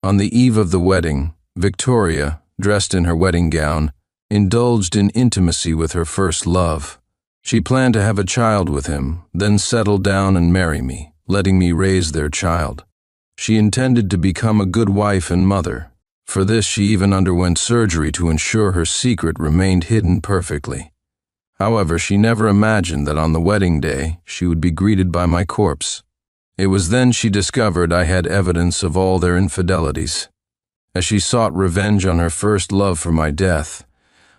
On the eve of the wedding, Victoria, dressed in her wedding gown, indulged in intimacy with her first love. She planned to have a child with him, then settle down and marry me, letting me raise their child. She intended to become a good wife and mother. For this, she even underwent surgery to ensure her secret remained hidden perfectly. However, she never imagined that on the wedding day, she would be greeted by my corpse. It was then she discovered I had evidence of all their infidelities. As she sought revenge on her first love for my death,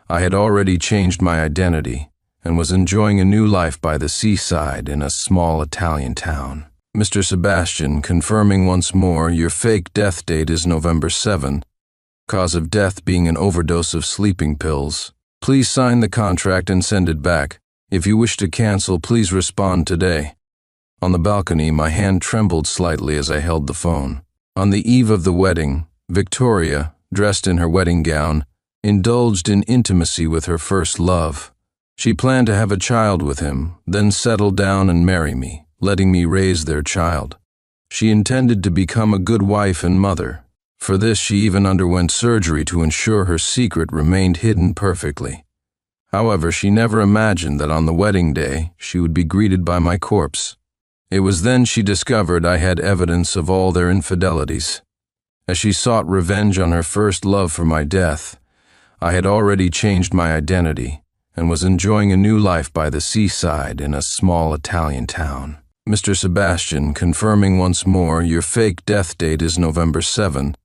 I had already changed my identity and was enjoying a new life by the seaside in a small Italian town. Mr. Sebastian, confirming once more, your fake death date is November 7, cause of death being an overdose of sleeping pills. Please sign the contract and send it back. If you wish to cancel, please respond today. On the balcony, my hand trembled slightly as I held the phone. On the eve of the wedding, Victoria, dressed in her wedding gown, indulged in intimacy with her first love. She planned to have a child with him, then settle down and marry me, letting me raise their child. She intended to become a good wife and mother. For this, she even underwent surgery to ensure her secret remained hidden perfectly. However, she never imagined that on the wedding day, she would be greeted by my corpse. It was then she discovered I had evidence of all their infidelities. As she sought revenge on her first love for my death, I had already changed my identity and was enjoying a new life by the seaside in a small Italian town. Mr. Sebastian, confirming once more, your fake death date is November 7,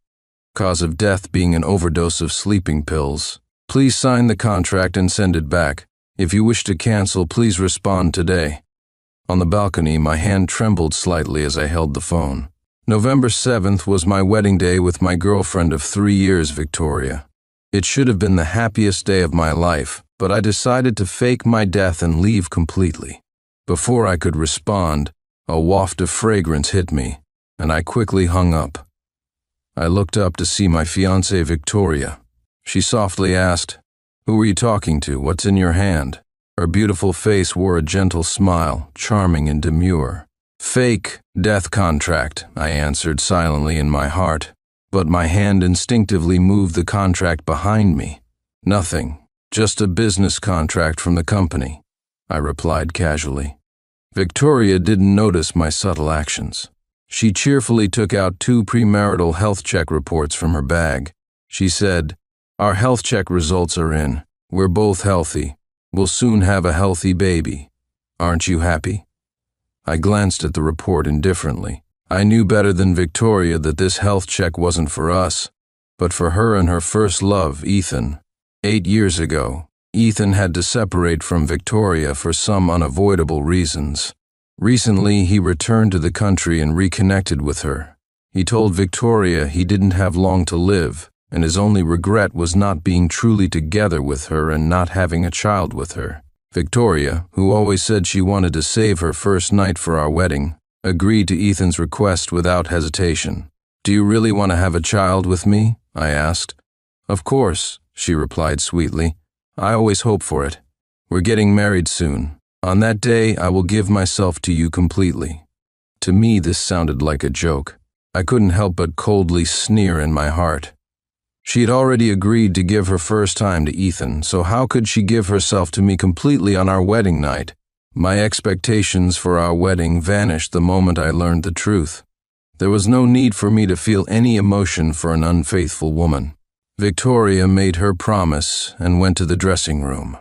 cause of death being an overdose of sleeping pills. Please sign the contract and send it back. If you wish to cancel, please respond today. On the balcony, my hand trembled slightly as I held the phone. November 7th was my wedding day with my girlfriend of 3 years, Victoria. It should have been the happiest day of my life, but I decided to fake my death and leave completely. Before I could respond, a waft of fragrance hit me, and I quickly hung up. I looked up to see my fiancée Victoria. She softly asked, "Who are you talking to? What's in your hand?" Her beautiful face wore a gentle smile, charming and demure. "Fake death contract," I answered silently in my heart, but my hand instinctively moved the contract behind me. "Nothing, just a business contract from the company," I replied casually. Victoria didn't notice my subtle actions. She cheerfully took out 2 premarital health check reports from her bag. She said, "Our health check results are in. We're both healthy. We'll soon have a healthy baby. Aren't you happy?" I glanced at the report indifferently. I knew better than Victoria that this health check wasn't for us, but for her and her first love, Ethan. 8 years ago, Ethan had to separate from Victoria for some unavoidable reasons. Recently, he returned to the country and reconnected with her. He told Victoria he didn't have long to live, and his only regret was not being truly together with her and not having a child with her. Victoria, who always said she wanted to save her first night for our wedding, agreed to Ethan's request without hesitation. "Do you really want to have a child with me?" I asked. "Of course," she replied sweetly. "I always hope for it. We're getting married soon. On that day, I will give myself to you completely." To me, this sounded like a joke. I couldn't help but coldly sneer in my heart. She had already agreed to give her first time to Ethan, so how could she give herself to me completely on our wedding night? My expectations for our wedding vanished the moment I learned the truth. There was no need for me to feel any emotion for an unfaithful woman. Victoria made her promise and went to the dressing room.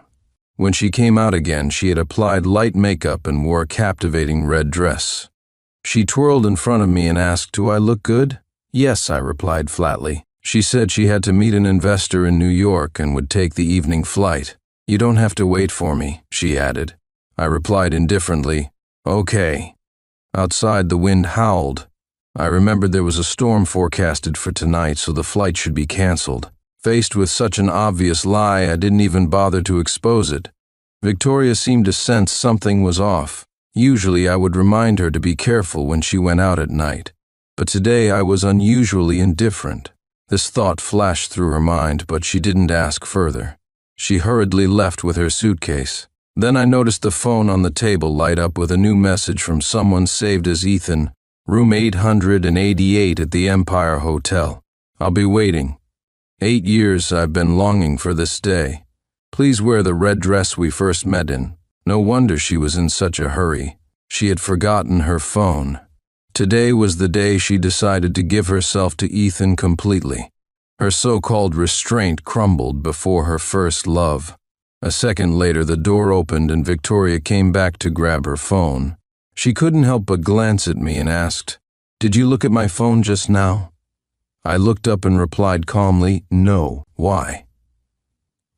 When she came out again, she had applied light makeup and wore a captivating red dress. She twirled in front of me and asked, "Do I look good?" "Yes," I replied flatly. She said she had to meet an investor in New York and would take the evening flight. "You don't have to wait for me," she added. I replied indifferently, "Okay." Outside, the wind howled. I remembered there was a storm forecasted for tonight, so the flight should be canceled. Faced with such an obvious lie, I didn't even bother to expose it. Victoria seemed to sense something was off. Usually I would remind her to be careful when she went out at night, but today I was unusually indifferent. This thought flashed through her mind, but she didn't ask further. She hurriedly left with her suitcase. Then I noticed the phone on the table light up with a new message from someone saved as Ethan, room 888 at the Empire Hotel. I'll be waiting. 8 years I've been longing for this day. Please wear the red dress we first met in. No wonder she was in such a hurry. She had forgotten her phone. Today was the day she decided to give herself to Ethan completely. Her so-called restraint crumbled before her first love. A second later, the door opened and Victoria came back to grab her phone. She couldn't help but glance at me and asked, "Did you look at my phone just now?" I looked up and replied calmly, "No. Why?"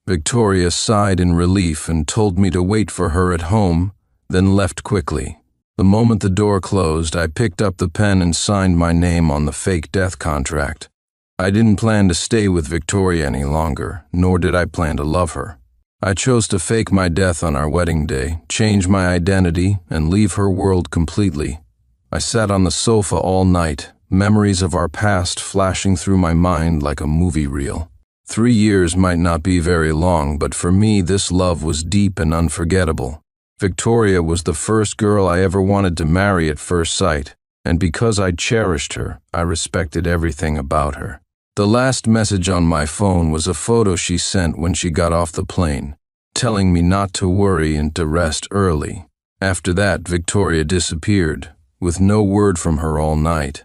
Victoria sighed in relief and told me to wait for her at home, then left quickly. The moment the door closed, I picked up the pen and signed my name on the fake death contract. I didn't plan to stay with Victoria any longer, nor did I plan to love her. I chose to fake my death on our wedding day, change my identity, and leave her world completely. I sat on the sofa all night, memories of our past flashing through my mind like a movie reel. 3 years might not be very long, but for me this love was deep and unforgettable. Victoria was the first girl I ever wanted to marry at first sight, and because I cherished her, I respected everything about her. The last message on my phone was a photo she sent when she got off the plane, telling me not to worry and to rest early. After that, Victoria disappeared, with no word from her all night.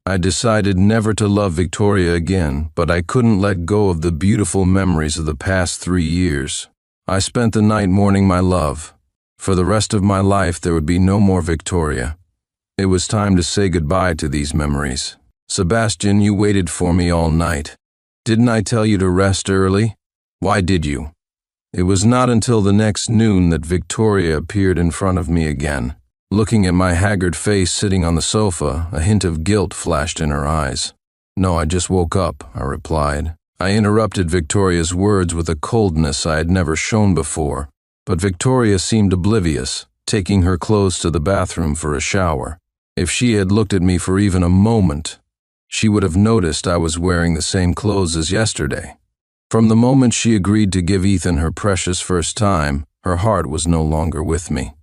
I decided never to love Victoria again, but I couldn't let go of the beautiful memories of the past 3 years. I spent the night mourning my love. For the rest of my life, there would be no more Victoria. It was time to say goodbye to these memories. Sebastian, you waited for me all night. Didn't I tell you to rest early? Why did you? It was not until the next noon that Victoria appeared in front of me again. Looking at my haggard face sitting on the sofa, a hint of guilt flashed in her eyes. "No, I just woke up," I replied. I interrupted Victoria's words with a coldness I had never shown before, but Victoria seemed oblivious, taking her clothes to the bathroom for a shower. If she had looked at me for even a moment, she would have noticed I was wearing the same clothes as yesterday. From the moment she agreed to give Ethan her precious first time, her heart was no longer with me.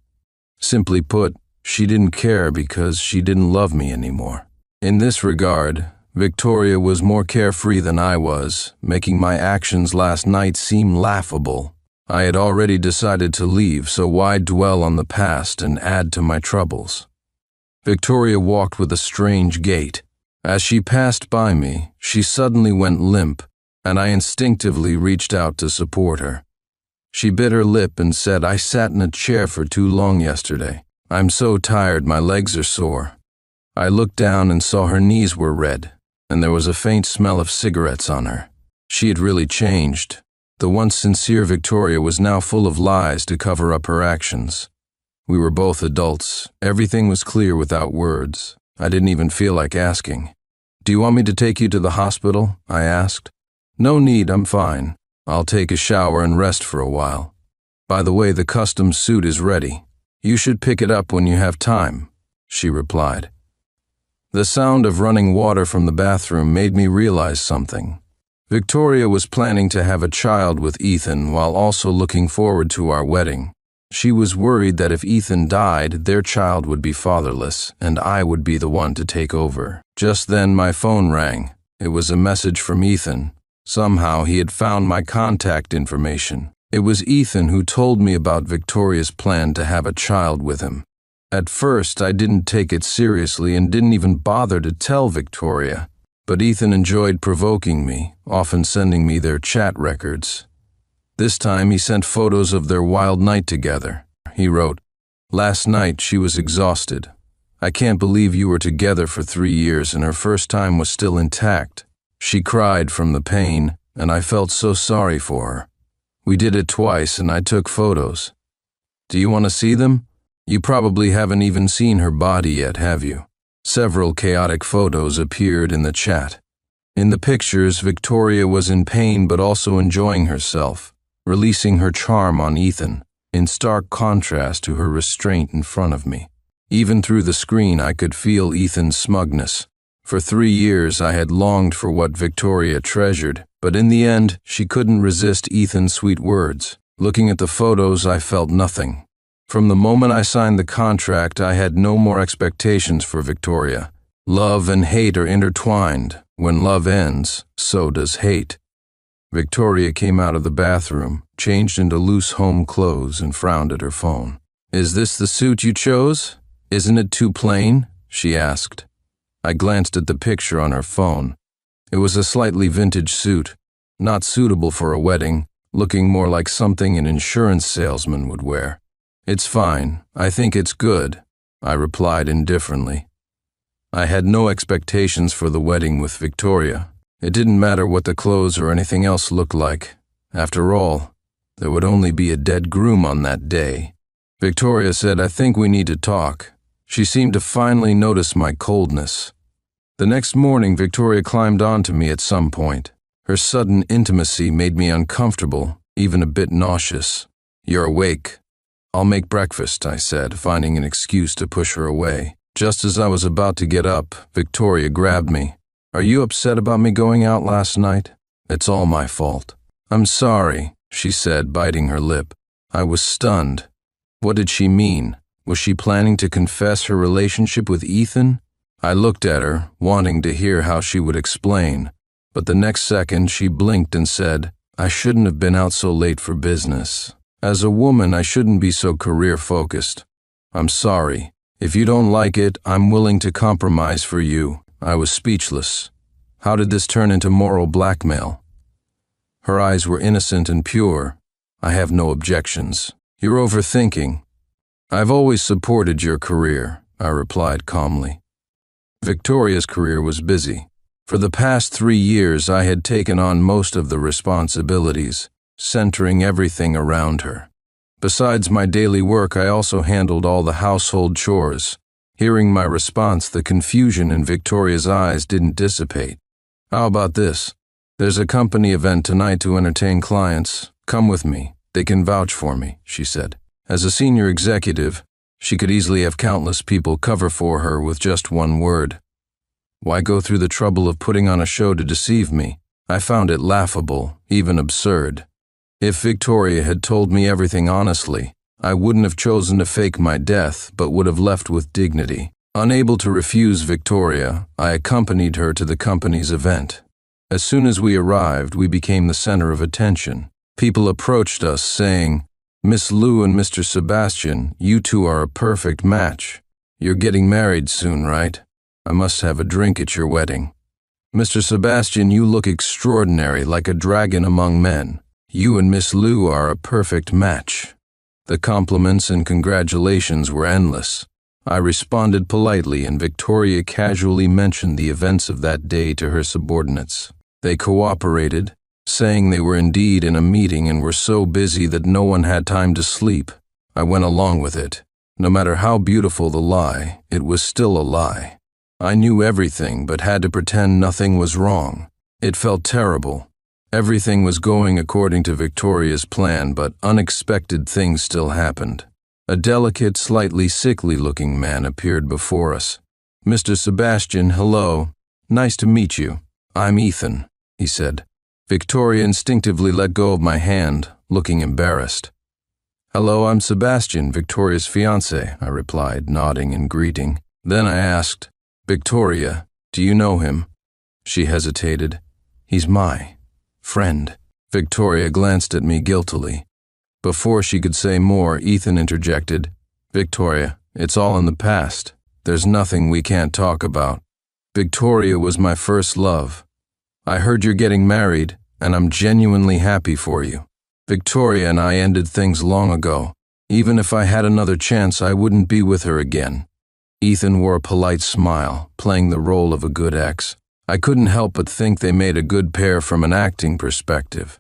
Simply put, she didn't care because she didn't love me anymore. In this regard, Victoria was more carefree than I was, making my actions last night seem laughable. I had already decided to leave, so why dwell on the past and add to my troubles? Victoria walked with a strange gait. As she passed by me, she suddenly went limp, and I instinctively reached out to support her. She bit her lip and said, "I sat in a chair for too long yesterday. I'm so tired, my legs are sore." I looked down and saw her knees were red, and there was a faint smell of cigarettes on her. She had really changed. The once sincere Victoria was now full of lies to cover up her actions. We were both adults. Everything was clear without words. I didn't even feel like asking. "Do you want me to take you to the hospital?" I asked. "No need, I'm fine. I'll take a shower and rest for a while. By the way, the custom suit is ready. You should pick it up when you have time," she replied. The sound of running water from the bathroom made me realize something. Victoria was planning to have a child with Ethan while also looking forward to our wedding. She was worried that if Ethan died, their child would be fatherless, and I would be the one to take over. Just then my phone rang. It was a message from Ethan. Somehow he had found my contact information. It was Ethan who told me about Victoria's plan to have a child with him. At first, I didn't take it seriously and didn't even bother to tell Victoria. But Ethan enjoyed provoking me, often sending me their chat records. This time he sent photos of their wild night together. He wrote, "Last night she was exhausted. I can't believe you were together for 3 years and her first time was still intact. She cried from the pain, and I felt so sorry for her. We did it twice and I took photos. Do you want to see them? You probably haven't even seen her body yet, have you?" Several chaotic photos appeared in the chat. In the pictures, Victoria was in pain but also enjoying herself, releasing her charm on Ethan, in stark contrast to her restraint in front of me. Even through the screen, I could feel Ethan's smugness. For 3 years, I had longed for what Victoria treasured, but in the end, she couldn't resist Ethan's sweet words. Looking at the photos, I felt nothing. From the moment I signed the contract, I had no more expectations for Victoria. Love and hate are intertwined, When love ends, so does hate. Victoria came out of the bathroom, changed into loose home clothes, and frowned at her phone. "Is this the suit you chose? Isn't it too plain?" she asked. I glanced at the picture on her phone. It was a slightly vintage suit, not suitable for a wedding, looking more like something an insurance salesman would wear. "It's fine. I think it's good," I replied indifferently. I had no expectations for the wedding with Victoria. It didn't matter what the clothes or anything else looked like. After all, there would only be a dead groom on that day. Victoria said, "I think we need to talk." She seemed to finally notice my coldness. The next morning, Victoria climbed onto me at some point. Her sudden intimacy made me uncomfortable, even a bit nauseous. "You're awake. I'll make breakfast," I said, finding an excuse to push her away. Just as I was about to get up, Victoria grabbed me. "Are you upset about me going out last night?" "It's all my fault." "I'm sorry," she said, biting her lip. I was stunned. What did she mean? Was she planning to confess her relationship with Ethan? I looked at her, wanting to hear how she would explain, but the next second she blinked and said, "I shouldn't have been out so late for business. As a woman, I shouldn't be so career-focused. I'm sorry. If you don't like it, I'm willing to compromise for you." I was speechless. How did this turn into moral blackmail? Her eyes were innocent and pure. "I have no objections. You're overthinking." "I've always supported your career," I replied calmly. Victoria's career was busy. For the past 3 years, I had taken on most of the responsibilities, centering everything around her. Besides my daily work, I also handled all the household chores. Hearing my response, the confusion in Victoria's eyes didn't dissipate. "How about this? There's a company event tonight to entertain clients. Come with me. They can vouch for me," she said. As a senior executive, she could easily have countless people cover for her with just one word. Why go through the trouble of putting on a show to deceive me? I found it laughable, even absurd. If Victoria had told me everything honestly, I wouldn't have chosen to fake my death, but would have left with dignity. Unable to refuse Victoria, I accompanied her to the company's event. As soon as we arrived, we became the center of attention. People approached us saying, "Miss Lou and Mr. Sebastian, you two are a perfect match. You're getting married soon, right? I must have a drink at your wedding. Mr. Sebastian, you look extraordinary, like a dragon among men. You and Miss Lou are a perfect match." The compliments and congratulations were endless. I responded politely, and Victoria casually mentioned the events of that day to her subordinates. They cooperated, saying they were indeed in a meeting and were so busy that no one had time to sleep. I went along with it. No matter how beautiful the lie, it was still a lie. I knew everything but had to pretend nothing was wrong. It felt terrible. Everything was going according to Victoria's plan, but unexpected things still happened. A delicate, slightly sickly-looking man appeared before us. "Mr. Sebastian, hello. Nice to meet you. I'm Ethan," he said. Victoria instinctively let go of my hand, looking embarrassed. "Hello, I'm Sebastian, Victoria's fiancé," I replied, nodding in greeting. Then I asked, "Victoria, do you know him?" She hesitated. "He's my friend." Victoria glanced at me guiltily. Before she could say more, Ethan interjected, "Victoria, it's all in the past. There's nothing we can't talk about. Victoria was my first love. I heard you're getting married, and I'm genuinely happy for you. Victoria and I ended things long ago. Even if I had another chance, I wouldn't be with her again." Ethan wore a polite smile, playing the role of a good ex. I couldn't help but think they made a good pair from an acting perspective.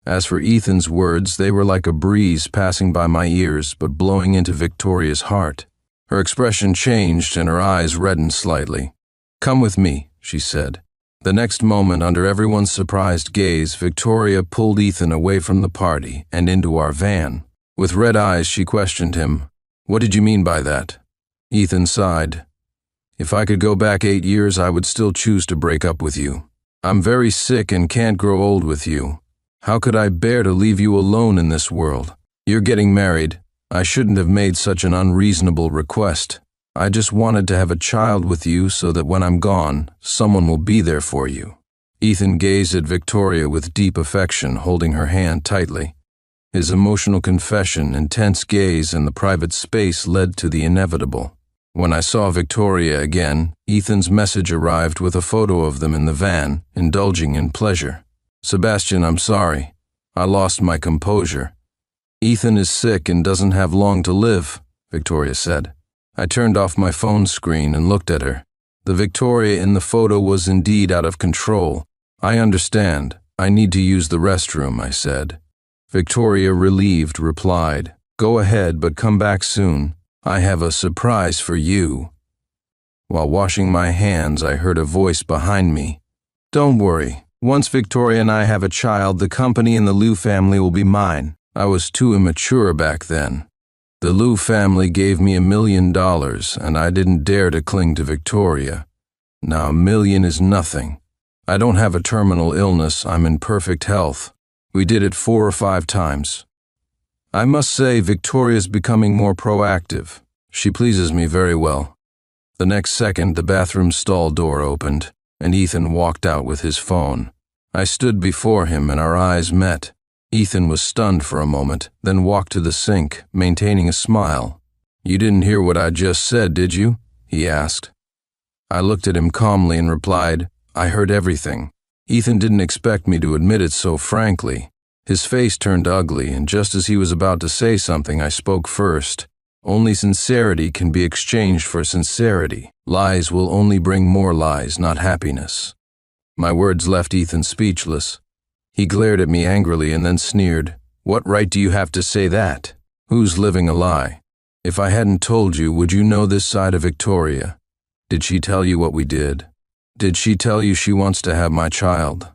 As for Ethan's words, they were like a breeze passing by my ears but blowing into Victoria's heart. Her expression changed and her eyes reddened slightly. "Come with me," she said. The next moment, under everyone's surprised gaze, Victoria pulled Ethan away from the party and into our van. With red eyes, she questioned him. "What did you mean by that?" Ethan sighed. "If I could go back 8 years, I would still choose to break up with you. I'm very sick and can't grow old with you. How could I bear to leave you alone in this world? You're getting married. I shouldn't have made such an unreasonable request." I just wanted to have a child with you so that when I'm gone, someone will be there for you." Ethan gazed at Victoria with deep affection, holding her hand tightly. His emotional confession, intense gaze, and the private space led to the inevitable. When I saw Victoria again, Ethan's message arrived with a photo of them in the van, indulging in pleasure. "Sebastian, I'm sorry. I lost my composure. Ethan is sick and doesn't have long to live," Victoria said. I turned off my phone screen and looked at her. The Victoria in the photo was indeed out of control. "I understand. I need to use the restroom," I said. Victoria, relieved, replied, "Go ahead, but come back soon. I have a surprise for you." While washing my hands, I heard a voice behind me. "Don't worry. Once Victoria and I have a child, the company and the Liu family will be mine." I was too immature back then. The Liu family gave me $1 million, and I didn't dare to cling to Victoria. Now $1 million is nothing. I don't have a terminal illness. I'm in perfect health. We did it 4 or 5 times. I must say Victoria's becoming more proactive. She pleases me very well. The next second, the bathroom stall door opened, and Ethan walked out with his phone. I stood before him and our eyes met. Ethan was stunned for a moment, then walked to the sink, maintaining a smile. "You didn't hear what I just said, did you?" he asked. I looked at him calmly and replied, "I heard everything." Ethan didn't expect me to admit it so frankly. His face turned ugly, and just as he was about to say something, I spoke first. "Only sincerity can be exchanged for sincerity. Lies will only bring more lies, not happiness." My words left Ethan speechless. He glared at me angrily and then sneered. "What right do you have to say that? Who's living a lie? If I hadn't told you, would you know this side of Victoria? Did she tell you what we did? Did she tell you she wants to have my child?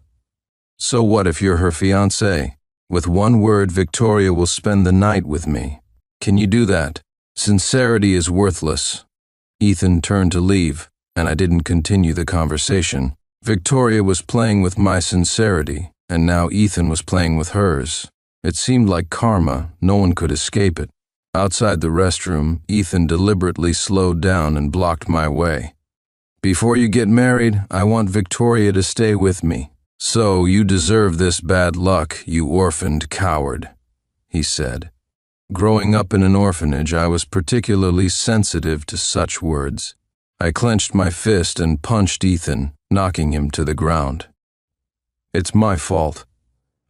So what if you're her fiancé? With one word, Victoria will spend the night with me. Can you do that? Sincerity is worthless." Ethan turned to leave, and I didn't continue the conversation. Victoria was playing with my sincerity, and now Ethan was playing with hers. It seemed like karma. No one could escape it. Outside the restroom, Ethan deliberately slowed down and blocked my way. "Before you get married, I want Victoria to stay with me. So you deserve this bad luck, you orphaned coward," he said. Growing up in an orphanage, I was particularly sensitive to such words. I clenched my fist and punched Ethan, knocking him to the ground. "It's my fault.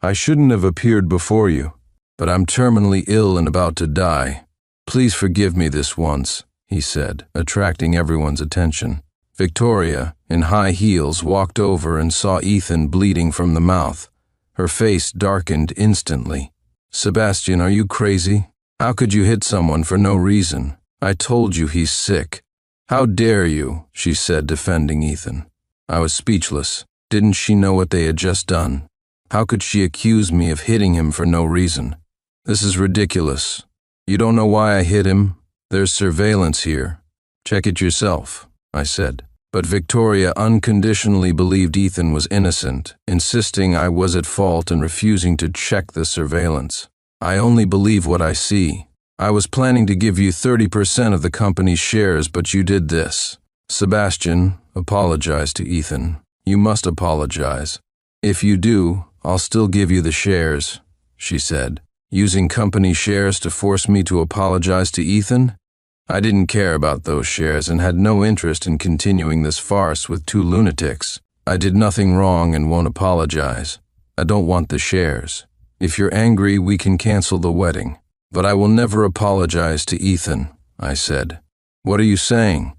I shouldn't have appeared before you, but I'm terminally ill and about to die. Please forgive me this once," he said, attracting everyone's attention. Victoria, in high heels, walked over and saw Ethan bleeding from the mouth. Her face darkened instantly. "Sebastian, are you crazy? How could you hit someone for no reason? I told you he's sick." "How dare you?" she said, defending Ethan. I was speechless. Didn't she know what they had just done? How could she accuse me of hitting him for no reason? "This is ridiculous. You don't know why I hit him? There's surveillance here. Check it yourself," I said. But Victoria unconditionally believed Ethan was innocent, insisting I was at fault and refusing to check the surveillance. "I only believe what I see. I was planning to give you 30% of the company's shares, but you did this." "Sebastian, apologize to Ethan. You must apologize. If you do, I'll still give you the shares," she said. Using company shares to force me to apologize to Ethan? I didn't care about those shares and had no interest in continuing this farce with 2 lunatics. "I did nothing wrong and won't apologize. I don't want the shares. If you're angry, we can cancel the wedding. But I will never apologize to Ethan," I said. "What are you saying?"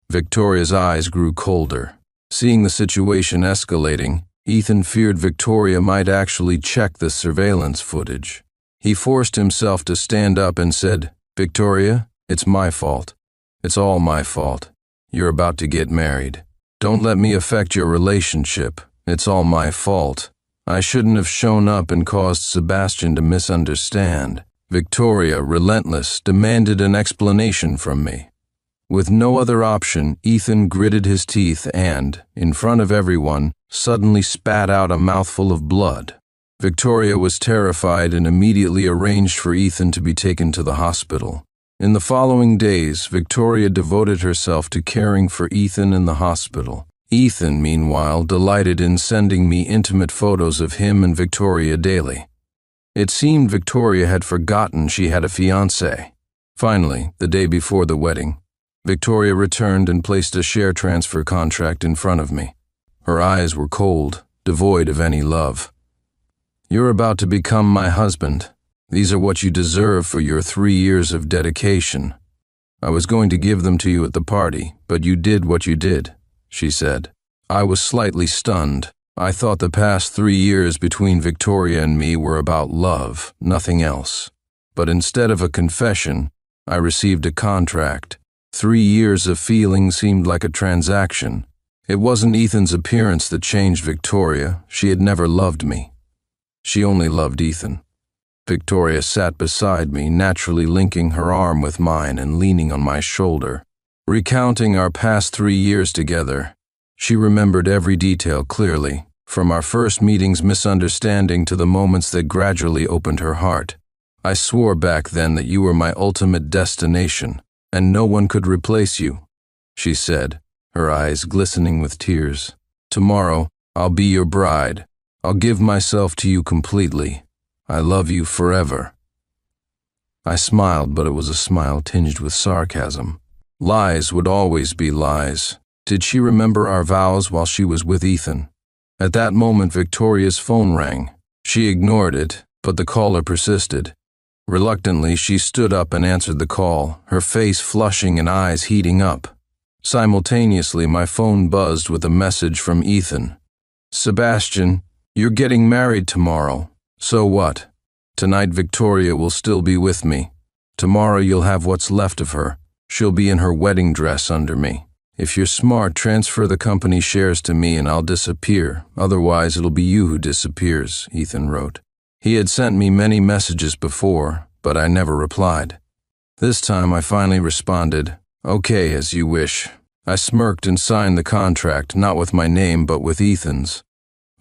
Victoria's eyes grew colder. Seeing the situation escalating, Ethan feared Victoria might actually check the surveillance footage. He forced himself to stand up and said, "Victoria, it's my fault. It's all my fault. You're about to get married. Don't let me affect your relationship. It's all my fault. I shouldn't have shown up and caused Sebastian to misunderstand." Victoria, relentless, demanded an explanation from me. With no other option, Ethan gritted his teeth and, in front of everyone, suddenly spat out a mouthful of blood. Victoria was terrified and immediately arranged for Ethan to be taken to the hospital. In the following days, Victoria devoted herself to caring for Ethan in the hospital. Ethan, meanwhile, delighted in sending me intimate photos of him and Victoria daily. It seemed Victoria had forgotten she had a fiancé. Finally, the day before the wedding, Victoria returned and placed a share transfer contract in front of me. Her eyes were cold, devoid of any love. "You're about to become my husband. These are what you deserve for your 3 years of dedication. I was going to give them to you at the party, but you did what you did," she said. I was slightly stunned. I thought the past 3 years between Victoria and me were about love, nothing else. But instead of a confession, I received a contract. 3 years of feeling seemed like a transaction. It wasn't Ethan's appearance that changed Victoria. She had never loved me. She only loved Ethan. Victoria sat beside me, naturally linking her arm with mine and leaning on my shoulder. Recounting our past 3 years together, she remembered every detail clearly, from our first meeting's misunderstanding to the moments that gradually opened her heart. "I swore back then that you were my ultimate destination, and no one could replace you," she said, her eyes glistening with tears. "Tomorrow, I'll be your bride. I'll give myself to you completely. I love you forever." I smiled, but it was a smile tinged with sarcasm. Lies would always be lies. Did she remember our vows while she was with Ethan? At that moment, Victoria's phone rang. She ignored it, but the caller persisted. Reluctantly, she stood up and answered the call, her face flushing and eyes heating up. Simultaneously, my phone buzzed with a message from Ethan. "Sebastian, you're getting married tomorrow. So what? Tonight Victoria will still be with me. Tomorrow you'll have what's left of her. She'll be in her wedding dress under me. If you're smart, transfer the company shares to me and I'll disappear. Otherwise, it'll be you who disappears," Ethan wrote. He had sent me many messages before, but I never replied. This time I finally responded, "Okay, as you wish." I smirked and signed the contract, not with my name but with Ethan's.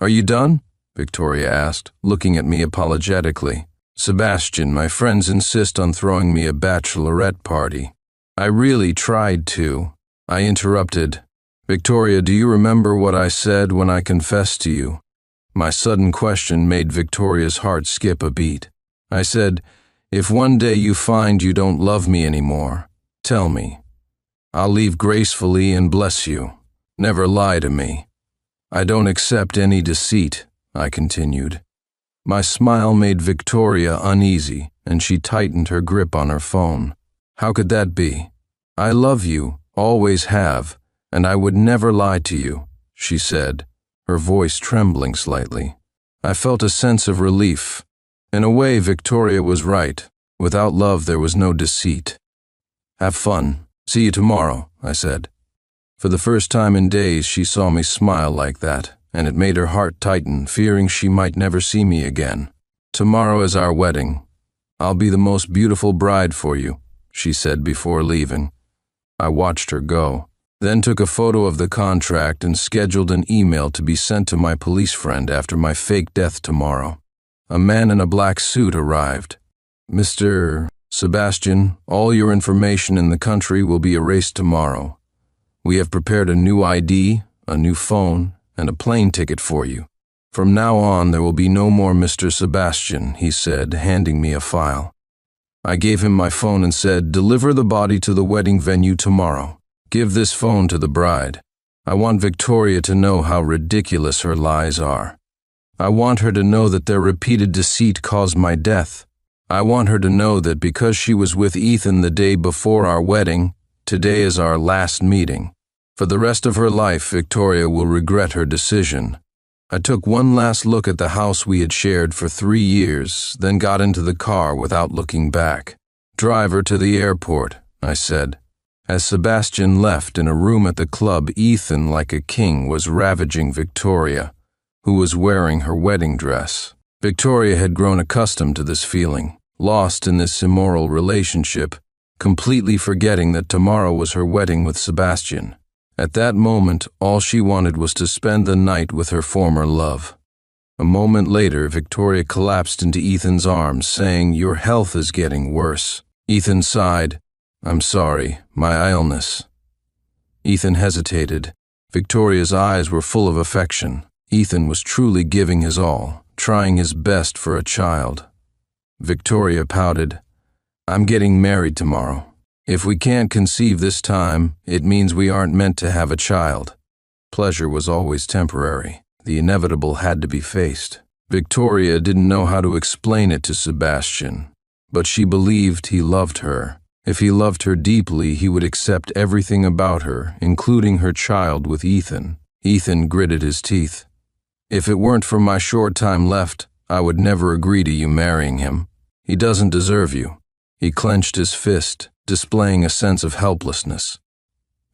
"Are you done?" Victoria asked, looking at me apologetically. "Sebastian, my friends insist on throwing me a bachelorette party." "I really tried to." I interrupted. "Victoria, do you remember what I said when I confessed to you?" My sudden question made Victoria's heart skip a beat. I said, "If one day you find you don't love me anymore, tell me. I'll leave gracefully and bless you. Never lie to me. I don't accept any deceit," I continued. My smile made Victoria uneasy, and she tightened her grip on her phone. "How could that be? I love you, always have, and I would never lie to you," she said, her voice trembling slightly. I felt a sense of relief. In a way, Victoria was right. Without love, there was no deceit. "Have fun. See you tomorrow," I said. For the first time in days, she saw me smile like that, and it made her heart tighten, fearing she might never see me again. "Tomorrow is our wedding. I'll be the most beautiful bride for you," she said before leaving. I watched her go, then took a photo of the contract and scheduled an email to be sent to my police friend after my fake death tomorrow. A man in a black suit arrived. "Mr. Sebastian, all your information in the country will be erased tomorrow. We have prepared a new ID, a new phone, and a plane ticket for you. From now on, there will be no more Mr. Sebastian," he said, handing me a file. I gave him my phone and said, "Deliver the body to the wedding venue tomorrow. Give this phone to the bride. I want Victoria to know how ridiculous her lies are. I want her to know that their repeated deceit caused my death. I want her to know that because she was with Ethan the day before our wedding, today is our last meeting. For the rest of her life, Victoria will regret her decision." I took one last look at the house we had shared for 3 years, then got into the car without looking back. "Drive her to the airport," I said. As Sebastian left, in a room at the club, Ethan, like a king, was ravaging Victoria, who was wearing her wedding dress. Victoria had grown accustomed to this feeling, lost in this immoral relationship, completely forgetting that tomorrow was her wedding with Sebastian. At that moment, all she wanted was to spend the night with her former love. A moment later, Victoria collapsed into Ethan's arms, saying, "Your health is getting worse." Ethan sighed, I'm sorry, my illness. Ethan hesitated. Victoria's eyes were full of affection. Ethan was truly giving his all, trying his best for a child. Victoria pouted. I'm getting married tomorrow. If we can't conceive this time, it means we aren't meant to have a child. Pleasure was always temporary. The inevitable had to be faced. Victoria didn't know how to explain it to Sebastian, but she believed he loved her. If he loved her deeply, he would accept everything about her, including her child with Ethan. Ethan gritted his teeth. If it weren't for my short time left, I would never agree to you marrying him. He doesn't deserve you. He clenched his fist, displaying a sense of helplessness.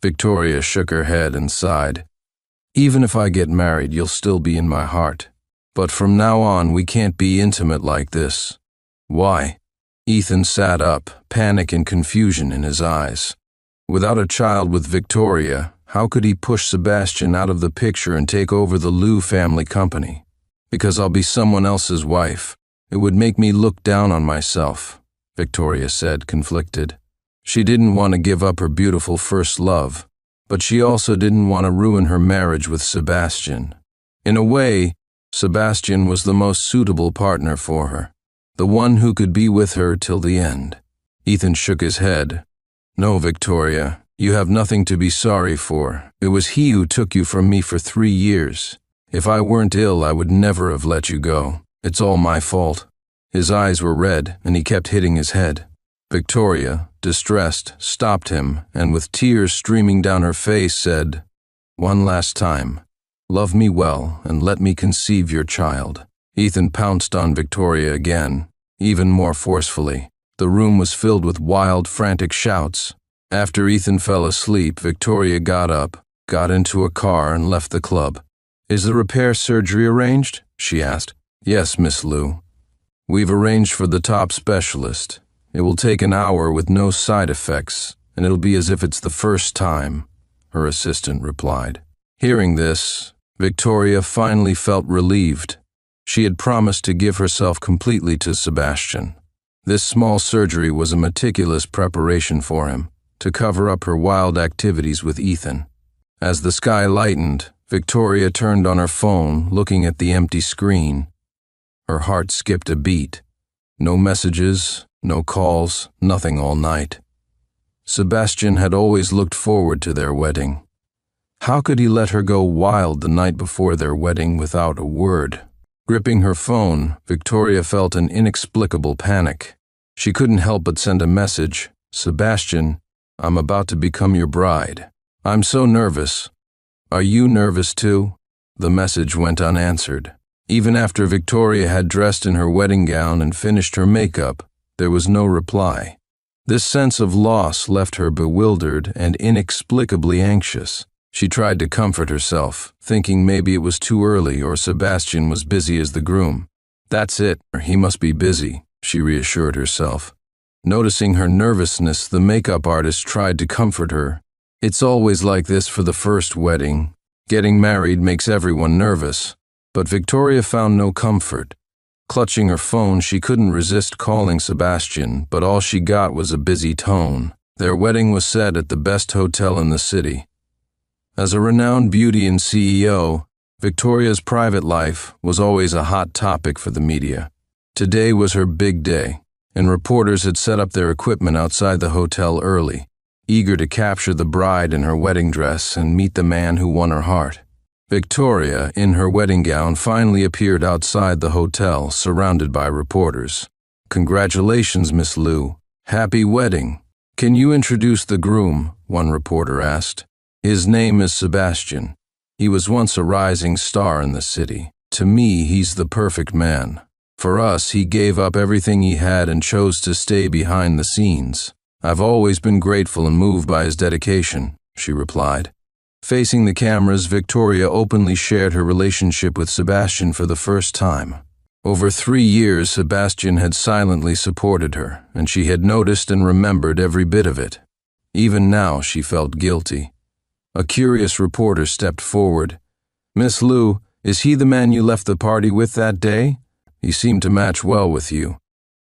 Victoria shook her head and sighed. Even if I get married, you'll still be in my heart. But from now on, we can't be intimate like this. Why? Ethan sat up, panic and confusion in his eyes. Without a child with Victoria, how could he push Sebastian out of the picture and take over the Liu family company? Because I'll be someone else's wife. It would make me look down on myself, Victoria said, conflicted. She didn't want to give up her beautiful first love, but she also didn't want to ruin her marriage with Sebastian. In a way, Sebastian was the most suitable partner for her, the one who could be with her till the end. Ethan shook his head. No, Victoria, you have nothing to be sorry for. It was he who took you from me for 3 years. If I weren't ill, I would never have let you go. It's all my fault. His eyes were red, and he kept hitting his head. Victoria, distressed, stopped him, and with tears streaming down her face said, One last time, love me well and let me conceive your child. Ethan pounced on Victoria again, even more forcefully. The room was filled with wild, frantic shouts. After Ethan fell asleep, Victoria got up, got into a car, and left the club. Is the repair surgery arranged? She asked. Yes, Miss Liu. We've arranged for the top specialist. It will take an hour with no side effects, and it'll be as if it's the first time, her assistant replied. Hearing this, Victoria finally felt relieved. She had promised to give herself completely to Sebastian. This small surgery was a meticulous preparation for him, to cover up her wild activities with Ethan. As the sky lightened, Victoria turned on her phone, looking at the empty screen. Her heart skipped a beat. No messages, no calls, nothing all night. Sebastian had always looked forward to their wedding. How could he let her go wild the night before their wedding without a word? Gripping her phone, Victoria felt an inexplicable panic. She couldn't help but send a message. Sebastian, I'm about to become your bride. I'm so nervous. Are you nervous too? The message went unanswered. Even after Victoria had dressed in her wedding gown and finished her makeup, there was no reply. This sense of loss left her bewildered and inexplicably anxious. She tried to comfort herself, thinking maybe it was too early or Sebastian was busy as the groom. That's it, he must be busy, she reassured herself. Noticing her nervousness, the makeup artist tried to comfort her. It's always like this for the first wedding. Getting married makes everyone nervous. But Victoria found no comfort. Clutching her phone, she couldn't resist calling Sebastian, but all she got was a busy tone. Their wedding was set at the best hotel in the city. As a renowned beauty and CEO, Victoria's private life was always a hot topic for the media. Today was her big day, and reporters had set up their equipment outside the hotel early, eager to capture the bride in her wedding dress and meet the man who won her heart. Victoria, in her wedding gown, finally appeared outside the hotel, surrounded by reporters. Congratulations, Miss Liu. Happy wedding. Can you introduce the groom? One reporter asked. His name is Sebastian. He was once a rising star in the city. To me, he's the perfect man. For us, he gave up everything he had and chose to stay behind the scenes. I've always been grateful and moved by his dedication, she replied. Facing the cameras, Victoria openly shared her relationship with Sebastian for the first time. Over 3 years, Sebastian had silently supported her, and she had noticed and remembered every bit of it. Even now, she felt guilty. A curious reporter stepped forward. Miss Liu, is he the man you left the party with that day? He seemed to match well with you.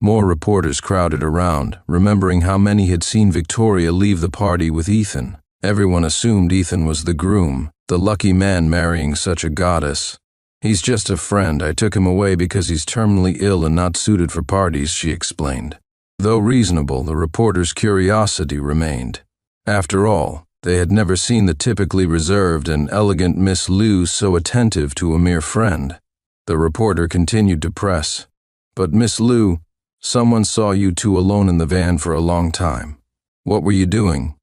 More reporters crowded around, remembering how many had seen Victoria leave the party with Ethan. Everyone assumed Ethan was the groom, the lucky man marrying such a goddess. "He's just a friend. I took him away because he's terminally ill and not suited for parties," she explained. Though reasonable, the reporters' curiosity remained. After all, they had never seen the typically reserved and elegant Miss Lu so attentive to a mere friend. The reporter continued to press. "But Miss Lu, someone saw you two alone in the van for a long time. What were you doing?"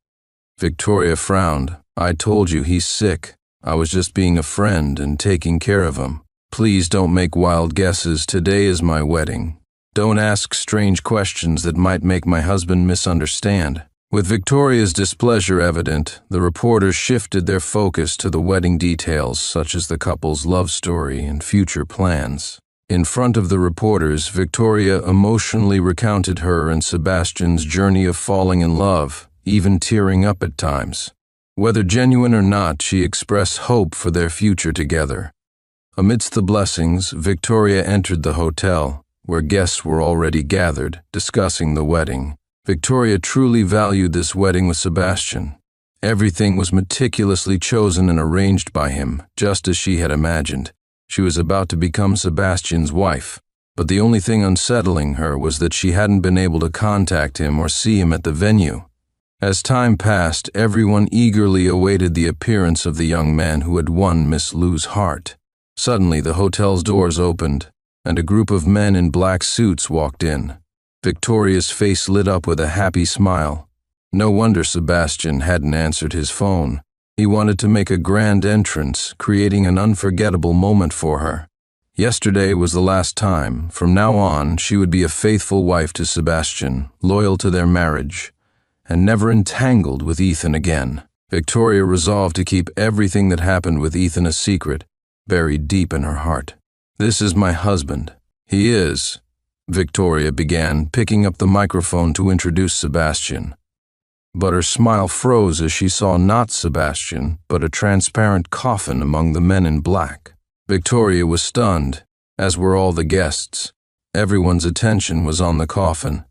Victoria frowned. "I told you he's sick. I was just being a friend and taking care of him. Please don't make wild guesses. Today is my wedding. Don't ask strange questions that might make my husband misunderstand." With Victoria's displeasure evident, the reporters shifted their focus to the wedding details, such as the couple's love story and future plans. In front of the reporters, Victoria emotionally recounted her and Sebastian's journey of falling in love, even tearing up at times. Whether genuine or not, she expressed hope for their future together. Amidst the blessings, Victoria entered the hotel, where guests were already gathered, discussing the wedding. Victoria truly valued this wedding with Sebastian. Everything was meticulously chosen and arranged by him, just as she had imagined. She was about to become Sebastian's wife, but the only thing unsettling her was that she hadn't been able to contact him or see him at the venue. As time passed, everyone eagerly awaited the appearance of the young man who had won Miss Lu's heart. Suddenly, the hotel's doors opened, and a group of men in black suits walked in. Victoria's face lit up with a happy smile. No wonder Sebastian hadn't answered his phone. He wanted to make a grand entrance, creating an unforgettable moment for her. Yesterday was the last time. From now on, she would be a faithful wife to Sebastian, loyal to their marriage, and never entangled with Ethan again. Victoria resolved to keep everything that happened with Ethan a secret, buried deep in her heart. "This is my husband." "He is," Victoria began, picking up the microphone to introduce Sebastian. But her smile froze as she saw not Sebastian, but a transparent coffin among the men in black. Victoria was stunned, as were all the guests. Everyone's attention was on the coffin.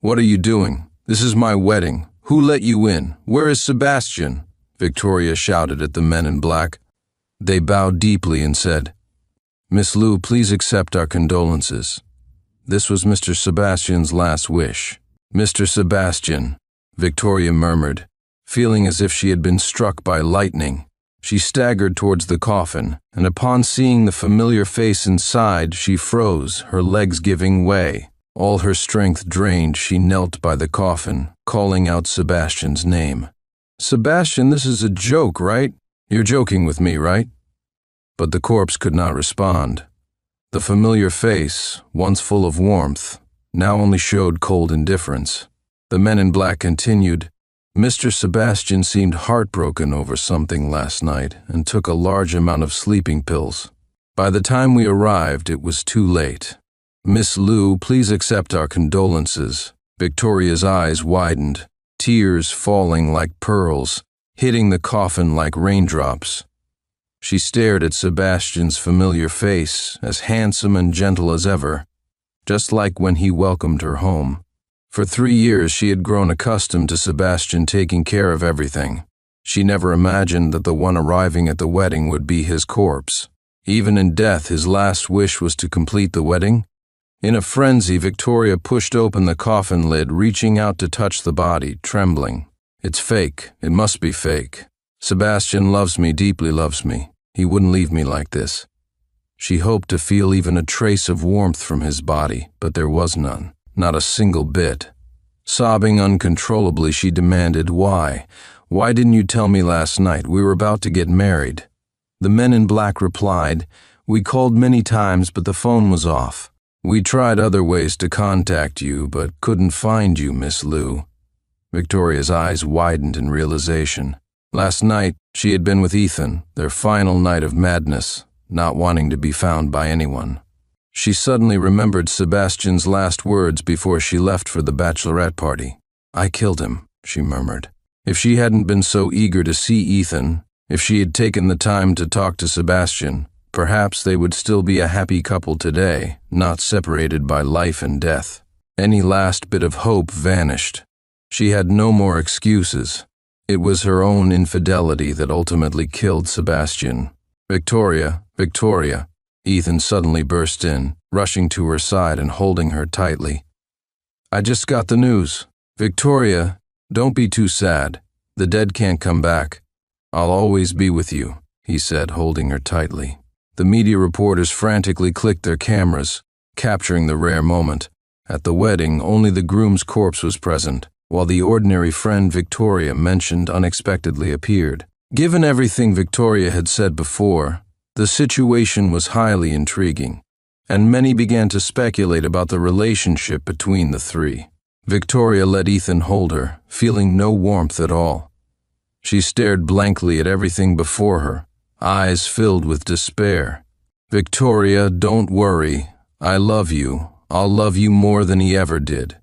"What are you doing? This is my wedding. Who let you in? Where is Sebastian?" Victoria shouted at the men in black. They bowed deeply and said, "Miss Lu, please accept our condolences." This was Mr. Sebastian's last wish. "Mr. Sebastian," Victoria murmured, feeling as if she had been struck by lightning. She staggered towards the coffin, and upon seeing the familiar face inside, she froze, her legs giving way. All her strength drained, she knelt by the coffin, calling out Sebastian's name. "Sebastian, this is a joke, right? You're joking with me, right?" But the corpse could not respond. The familiar face, once full of warmth, now only showed cold indifference. The men in black continued, "Mr. Sebastian seemed heartbroken over something last night and took a large amount of sleeping pills. By the time we arrived, it was too late. Miss Lu, please accept our condolences." Victoria's eyes widened, tears falling like pearls, hitting the coffin like raindrops. She stared at Sebastian's familiar face, as handsome and gentle as ever, just like when he welcomed her home. For 3 years she had grown accustomed to Sebastian taking care of everything. She never imagined that the one arriving at the wedding would be his corpse. Even in death, his last wish was to complete the wedding. In a frenzy, Victoria pushed open the coffin lid, reaching out to touch the body, trembling. "It's fake. It must be fake. Sebastian loves me, deeply loves me. He wouldn't leave me like this." She hoped to feel even a trace of warmth from his body, but there was none, not a single bit. Sobbing uncontrollably, she demanded, "Why? Why didn't you tell me last night? We were about to get married." The men in black replied, "We called many times, but the phone was off. We tried other ways to contact you, but couldn't find you, Miss Lu." Victoria's eyes widened in realization. Last night, she had been with Ethan, their final night of madness, not wanting to be found by anyone. She suddenly remembered Sebastian's last words before she left for the bachelorette party. "I killed him," she murmured. If she hadn't been so eager to see Ethan, if she had taken the time to talk to Sebastian, perhaps they would still be a happy couple today, not separated by life and death. Any last bit of hope vanished. She had no more excuses. It was her own infidelity that ultimately killed Sebastian. Victoria, Victoria. Ethan suddenly burst in, rushing to her side and holding her tightly. I just got the news. Victoria, don't be too sad. The dead can't come back. I'll always be with you, he said, holding her tightly. The media reporters frantically clicked their cameras, capturing the rare moment. At the wedding, only the groom's corpse was present, while the ordinary friend Victoria mentioned unexpectedly appeared. Given everything Victoria had said before, the situation was highly intriguing, and many began to speculate about the relationship between the three. Victoria let Ethan hold her, feeling no warmth at all. She stared blankly at everything before her, eyes filled with despair. Victoria, don't worry. I love you. I'll love you more than he ever did.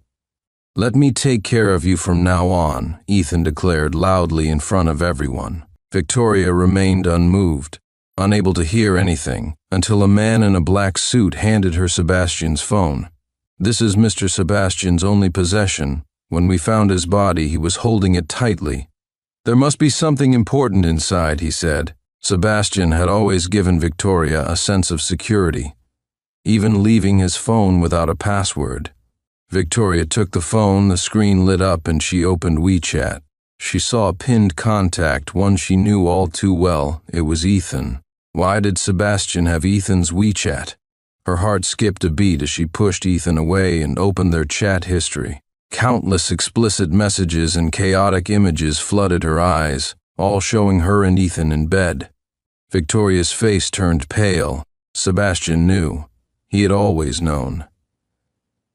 Let me take care of you from now on, Ethan declared loudly in front of everyone. Victoria remained unmoved, unable to hear anything, until a man in a black suit handed her Sebastian's phone. This is Mr. Sebastian's only possession. When we found his body, he was holding it tightly. There must be something important inside, he said. Sebastian had always given Victoria a sense of security, even leaving his phone without a password. Victoria took the phone, the screen lit up, and she opened WeChat. She saw a pinned contact, one she knew all too well. It was Ethan. Why did Sebastian have Ethan's WeChat? Her heart skipped a beat as she pushed Ethan away and opened their chat history. Countless explicit messages and chaotic images flooded her eyes, all showing her and Ethan in bed. Victoria's face turned pale. Sebastian knew. He had always known.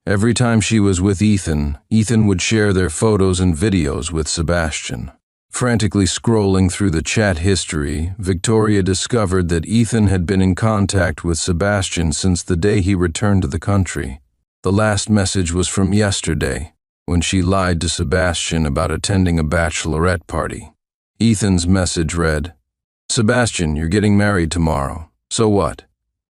Every time she was with Ethan, Ethan would share their photos and videos with Sebastian. Frantically scrolling through the chat history, Victoria discovered that Ethan had been in contact with Sebastian since the day he returned to the country. The last message was from yesterday, when she lied to Sebastian about attending a bachelorette party. Ethan's message read, Sebastian, you're getting married tomorrow. So what?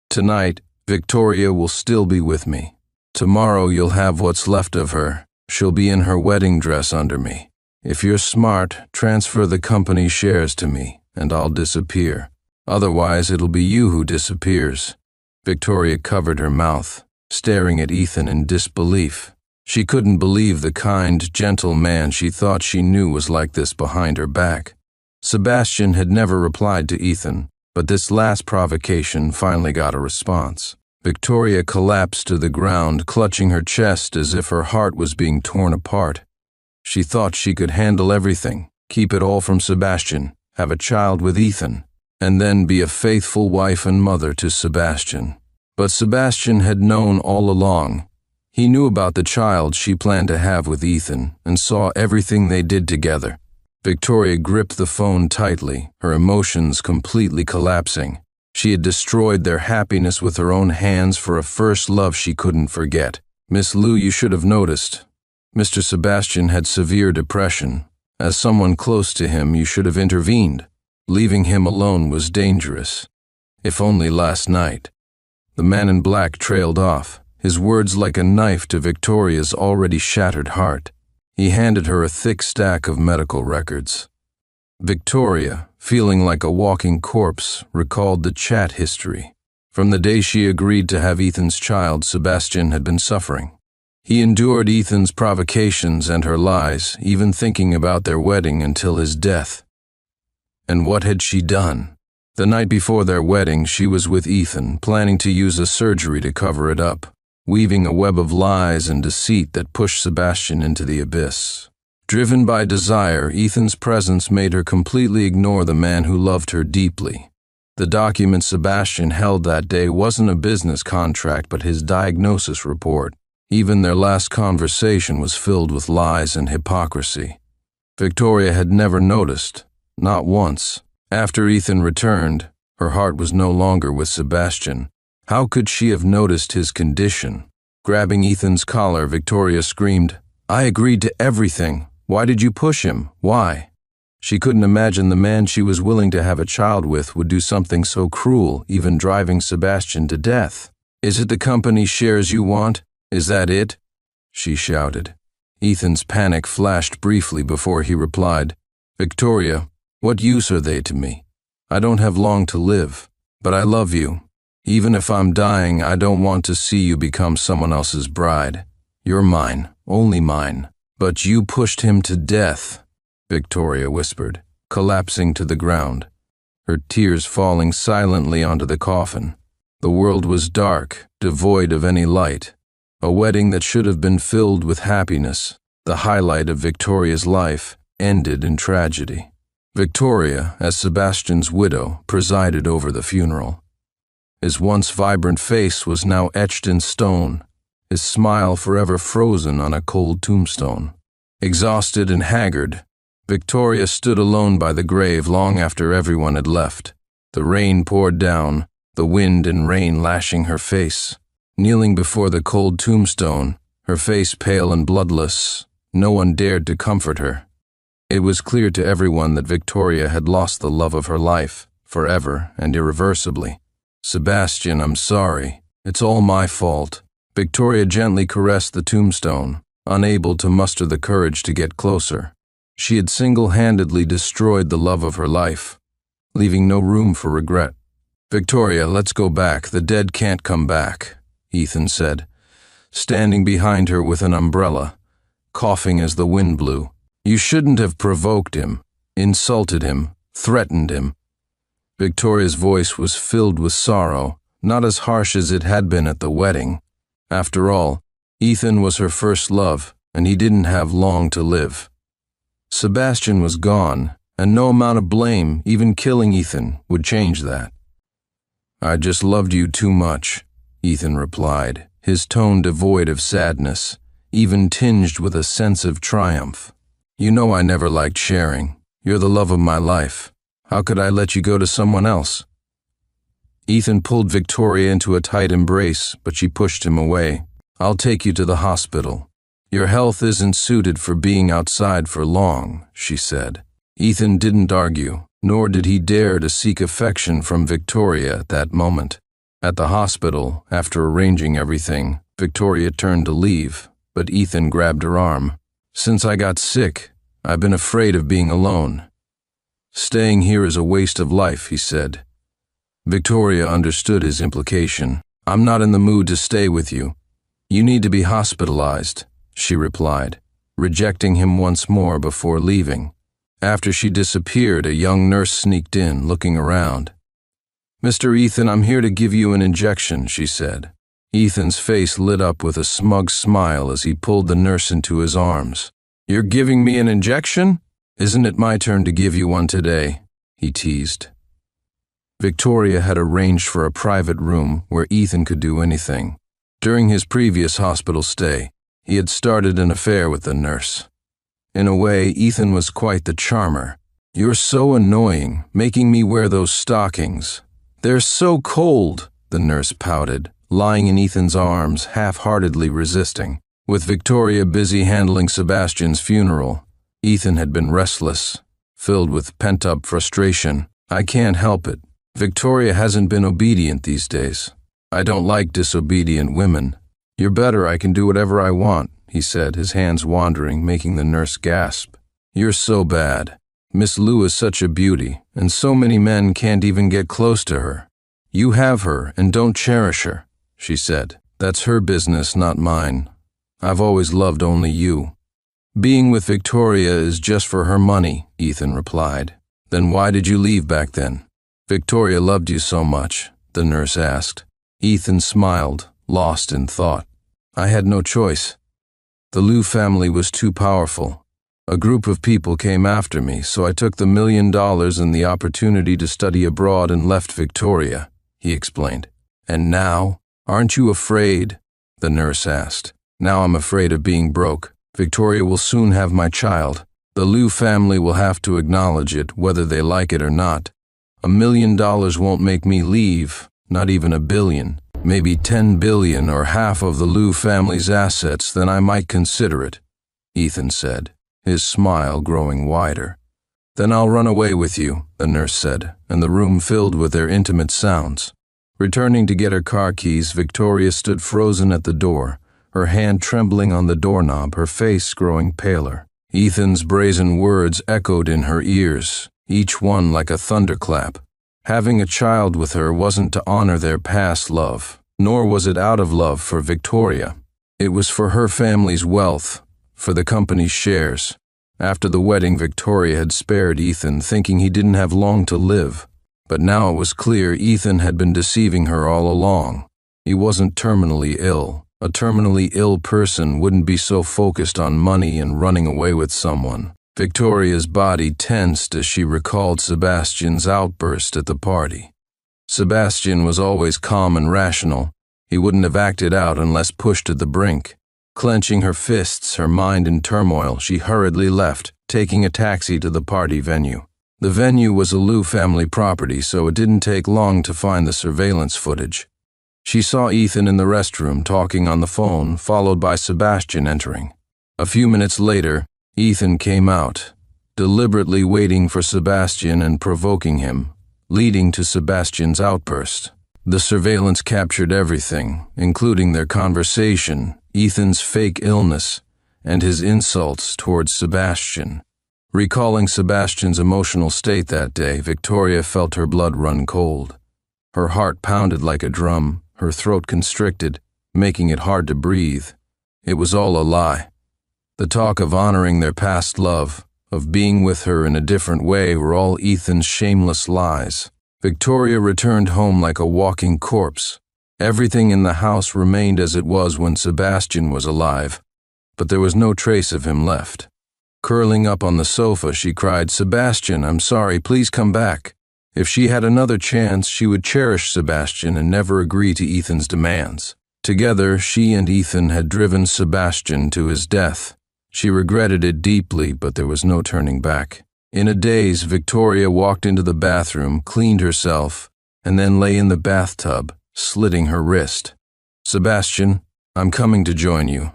Tonight, Victoria will still be with me. Tomorrow you'll have what's left of her. She'll be in her wedding dress under me. If you're smart, transfer the company shares to me, and I'll disappear. Otherwise, it'll be you who disappears. Victoria covered her mouth, staring at Ethan in disbelief. She couldn't believe the kind, gentle man she thought she knew was like this behind her back. Sebastian had never replied to Ethan, but this last provocation finally got a response. Victoria collapsed to the ground, clutching her chest as if her heart was being torn apart. She thought she could handle everything, keep it all from Sebastian, have a child with Ethan, and then be a faithful wife and mother to Sebastian. But Sebastian had known all along. He knew about the child she planned to have with Ethan and saw everything they did together. Victoria gripped the phone tightly, her emotions completely collapsing. She had destroyed their happiness with her own hands for a first love she couldn't forget. Miss Liu, you should have noticed. Mr. Sebastian had severe depression. As someone close to him, you should have intervened. Leaving him alone was dangerous. If only last night. The man in black trailed off, his words like a knife to Victoria's already shattered heart. He handed her a thick stack of medical records. Victoria, feeling like a walking corpse, recalled the chat history. From the day she agreed to have Ethan's child, Sebastian had been suffering. He endured Ethan's provocations and her lies, even thinking about their wedding until his death. And what had she done? The night before their wedding, she was with Ethan, planning to use a surgery to cover it up, weaving a web of lies and deceit that pushed Sebastian into the abyss. Driven by desire, Ethan's presence made her completely ignore the man who loved her deeply. The document Sebastian held that day wasn't a business contract but his diagnosis report. Even their last conversation was filled with lies and hypocrisy. Victoria had never noticed, not once. After Ethan returned, her heart was no longer with Sebastian. How could she have noticed his condition? Grabbing Ethan's collar, Victoria screamed, I agreed to everything. Why did you push him? Why? She couldn't imagine the man she was willing to have a child with would do something so cruel, even driving Sebastian to death. Is it the company shares you want? Is that it? she shouted. Ethan's panic flashed briefly before he replied, "Victoria, what use are they to me? I don't have long to live, but I love you. Even if I'm dying, I don't want to see you become someone else's bride. You're mine, only mine." "But you pushed him to death," Victoria whispered, collapsing to the ground, her tears falling silently onto the coffin. The world was dark, devoid of any light. A wedding that should have been filled with happiness, the highlight of Victoria's life, ended in tragedy. Victoria, as Sebastian's widow, presided over the funeral. His once vibrant face was now etched in stone, his smile forever frozen on a cold tombstone. Exhausted and haggard, Victoria stood alone by the grave long after everyone had left. The rain poured down, the wind and rain lashing her face. Kneeling before the cold tombstone, her face pale and bloodless, no one dared to comfort her. It was clear to everyone that Victoria had lost the love of her life, forever and irreversibly. "Sebastian, I'm sorry. It's all my fault." Victoria gently caressed the tombstone, unable to muster the courage to get closer. She had single-handedly destroyed the love of her life, leaving no room for regret. "Victoria, let's go back. The dead can't come back," Ethan said, standing behind her with an umbrella, coughing as the wind blew. "You shouldn't have provoked him, insulted him, threatened him." Victoria's voice was filled with sorrow, not as harsh as it had been at the wedding. After all, Ethan was her first love, and he didn't have long to live. Sebastian was gone, and no amount of blame, even killing Ethan, would change that. "I just loved you too much," Ethan replied, his tone devoid of sadness, even tinged with a sense of triumph. "You know I never liked sharing. You're the love of my life. How could I let you go to someone else?" Ethan pulled Victoria into a tight embrace, but she pushed him away. "I'll take you to the hospital. Your health isn't suited for being outside for long," she said. Ethan didn't argue, nor did he dare to seek affection from Victoria at that moment. At the hospital, after arranging everything, Victoria turned to leave, but Ethan grabbed her arm. "Since I got sick, I've been afraid of being alone. Staying here is a waste of life," he said. Victoria understood his implication. "I'm not in the mood to stay with you. You need to be hospitalized," she replied, rejecting him once more before leaving. After she disappeared, a young nurse sneaked in, looking around. "Mr. Ethan, I'm here to give you an injection," she said. Ethan's face lit up with a smug smile as he pulled the nurse into his arms. "You're giving me an injection? Isn't it my turn to give you one today?" he teased. Victoria had arranged for a private room where Ethan could do anything. During his previous hospital stay, he had started an affair with the nurse. In a way, Ethan was quite the charmer. "You're so annoying, making me wear those stockings. They're so cold," the nurse pouted, lying in Ethan's arms, half-heartedly resisting. With Victoria busy handling Sebastian's funeral, Ethan had been restless, filled with pent-up frustration. "I can't help it. Victoria hasn't been obedient these days. I don't like disobedient women. You're better, I can do whatever I want," he said, his hands wandering, making the nurse gasp. "You're so bad. Miss Lou is such a beauty, and so many men can't even get close to her. You have her and don't cherish her," she said. "That's her business, not mine. I've always loved only you." "Being with Victoria is just for her money," Ethan replied. "Then why did you leave back then?" "Victoria loved you so much," the nurse asked. Ethan smiled, lost in thought. "I had no choice. The Lou family was too powerful. A group of people came after me, so I took the $1 million and the opportunity to study abroad and left Victoria," he explained. "And now, aren't you afraid?" the nurse asked. "Now I'm afraid of being broke. Victoria will soon have my child. The Lou family will have to acknowledge it, whether they like it or not. $1 million won't make me leave, not even $1 billion. Maybe $10 billion or half of the Lou family's assets, then I might consider it," Ethan said, his smile growing wider. "Then I'll run away with you," the nurse said, and the room filled with their intimate sounds. Returning to get her car keys, Victoria stood frozen at the door, her hand trembling on the doorknob, her face growing paler. Ethan's brazen words echoed in her ears, each one like a thunderclap. Having a child with her wasn't to honor their past love, nor was it out of love for Victoria. It was for her family's wealth, for the company's shares. After the wedding, Victoria had spared Ethan, thinking he didn't have long to live. But now it was clear Ethan had been deceiving her all along. He wasn't terminally ill. A terminally ill person wouldn't be so focused on money and running away with someone. Victoria's body tensed as she recalled Sebastian's outburst at the party. Sebastian was always calm and rational. He wouldn't have acted out unless pushed to the brink. Clenching her fists, her mind in turmoil, she hurriedly left, taking a taxi to the party venue. The venue was a Liu family property, so it didn't take long to find the surveillance footage. She saw Ethan in the restroom talking on the phone, followed by Sebastian entering. A few minutes later, Ethan came out, deliberately waiting for Sebastian and provoking him, leading to Sebastian's outburst. The surveillance captured everything, including their conversation, Ethan's fake illness, and his insults towards Sebastian. Recalling Sebastian's emotional state that day, Victoria felt her blood run cold. Her heart pounded like a drum, her throat constricted, making it hard to breathe. It was all a lie. The talk of honoring their past love, of being with her in a different way, were all Ethan's shameless lies. Victoria returned home like a walking corpse. Everything in the house remained as it was when Sebastian was alive, but there was no trace of him left. Curling up on the sofa, she cried, "Sebastian, I'm sorry, please come back." If she had another chance, she would cherish Sebastian and never agree to Ethan's demands. Together, she and Ethan had driven Sebastian to his death. She regretted it deeply, but there was no turning back. In a daze, Victoria walked into the bathroom, cleaned herself, and then lay in the bathtub, slitting her wrist. "Sebastian, I'm coming to join you."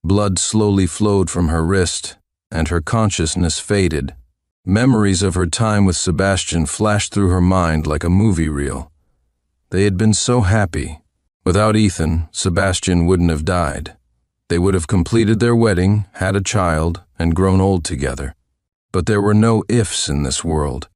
Blood slowly flowed from her wrist, and her consciousness faded. Memories of her time with Sebastian flashed through her mind like a movie reel. They had been so happy. Without Ethan, Sebastian wouldn't have died. They would have completed their wedding, had a child, and grown old together. But there were no ifs in this world.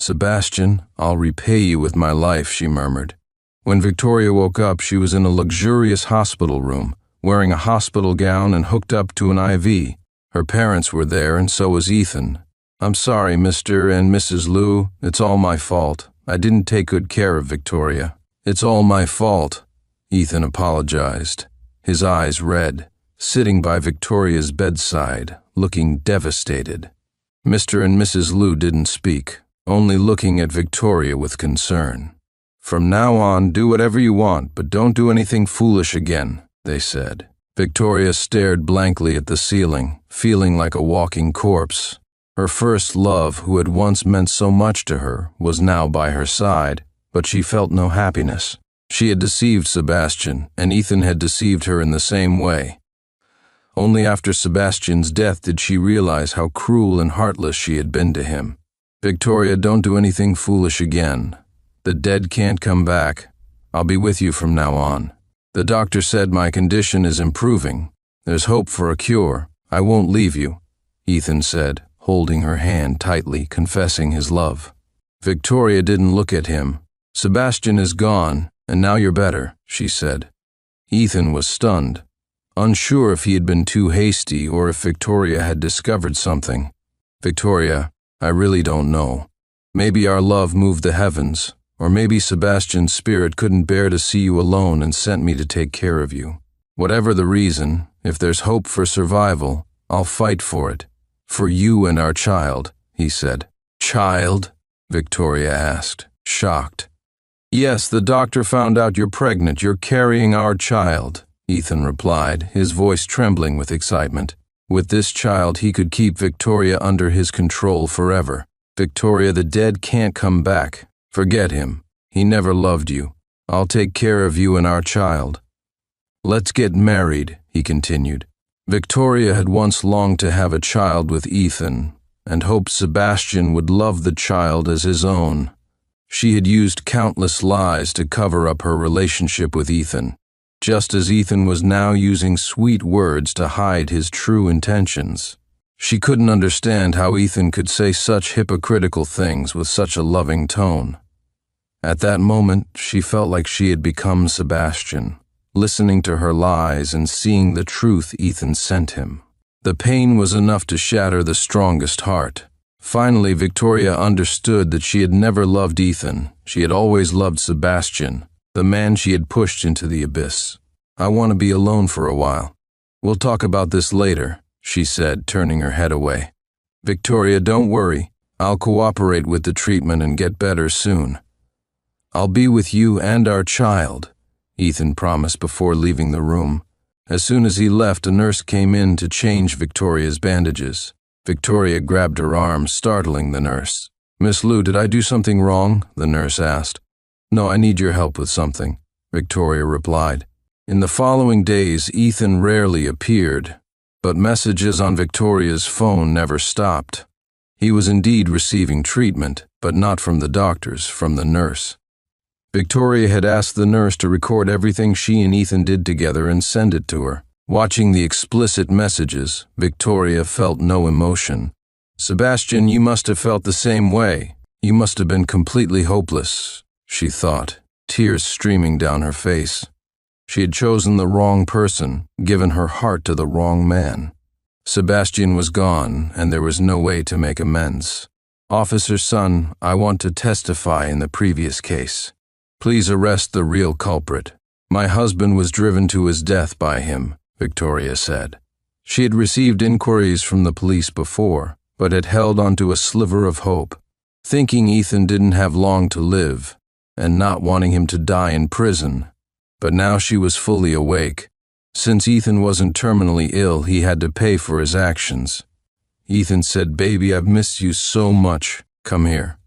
"Sebastian, I'll repay you with my life," she murmured. When Victoria woke up, she was in a luxurious hospital room, wearing a hospital gown and hooked up to an IV. Her parents were there, and so was Ethan. "I'm sorry, Mr. and Mrs. Liu. It's all my fault. I didn't take good care of Victoria." "It's all my fault," Ethan apologized, his eyes red, sitting by Victoria's bedside, looking devastated. Mr. and Mrs. Liu didn't speak, only looking at Victoria with concern. "From now on, do whatever you want, but don't do anything foolish again," they said. Victoria stared blankly at the ceiling, feeling like a walking corpse. Her first love, who had once meant so much to her, was now by her side, but she felt no happiness. She had deceived Sebastian, and Ethan had deceived her in the same way. Only after Sebastian's death did she realize how cruel and heartless she had been to him. "Victoria, don't do anything foolish again. The dead can't come back. I'll be with you from now on. The doctor said my condition is improving. There's hope for a cure. I won't leave you," Ethan said, holding her hand tightly, confessing his love. Victoria didn't look at him. "Sebastian is gone, and now you're better," she said. Ethan was stunned, unsure if he had been too hasty or if Victoria had discovered something. "Victoria, I really don't know. Maybe our love moved the heavens, or maybe Sebastian's spirit couldn't bear to see you alone and sent me to take care of you. Whatever the reason, if there's hope for survival, I'll fight for it. For you and our child," he said. "Child?" Victoria asked, shocked. "Yes, the doctor found out you're pregnant. You're carrying our child," Ethan replied, his voice trembling with excitement. With this child, he could keep Victoria under his control forever. "Victoria, the dead can't come back. Forget him. He never loved you. I'll take care of you and our child. Let's get married," he continued. Victoria had once longed to have a child with Ethan, and hoped Sebastian would love the child as his own. She had used countless lies to cover up her relationship with Ethan. just as Ethan was now using sweet words to hide his true intentions. She couldn't understand how Ethan could say such hypocritical things with such a loving tone. At that moment, she felt like she had become Sebastian, listening to her lies and seeing the truth Ethan sent him. The pain was enough to shatter the strongest heart. Finally, Victoria understood that she had never loved Ethan. She had always loved Sebastian, the man she had pushed into the abyss. "I want to be alone for a while. We'll talk about this later," she said, turning her head away. "Victoria, don't worry. I'll cooperate with the treatment and get better soon." "I'll be with you and our child," Ethan promised before leaving the room. As soon as he left, a nurse came in to change Victoria's bandages. Victoria grabbed her arm, startling the nurse. "Miss Lou, did I do something wrong?" the nurse asked. "No, I need your help with something," Victoria replied. In the following days, Ethan rarely appeared, but messages on Victoria's phone never stopped. He was indeed receiving treatment, but not from the doctors, from the nurse. Victoria had asked the nurse to record everything she and Ethan did together and send it to her. Watching the explicit messages, Victoria felt no emotion. "Sebastian, you must have felt the same way. You must have been completely hopeless," she thought, tears streaming down her face. She had chosen the wrong person, given her heart to the wrong man. Sebastian was gone, and there was no way to make amends. "Officer Sun, I want to testify in the previous case. Please arrest the real culprit. My husband was driven to his death by him," Victoria said. She had received inquiries from the police before, but had held onto a sliver of hope, thinking Ethan didn't have long to live, and not wanting him to die in prison. But now she was fully awake. Since Ethan wasn't terminally ill, he had to pay for his actions. Ethan said, "Baby, I've missed you so much. Come here.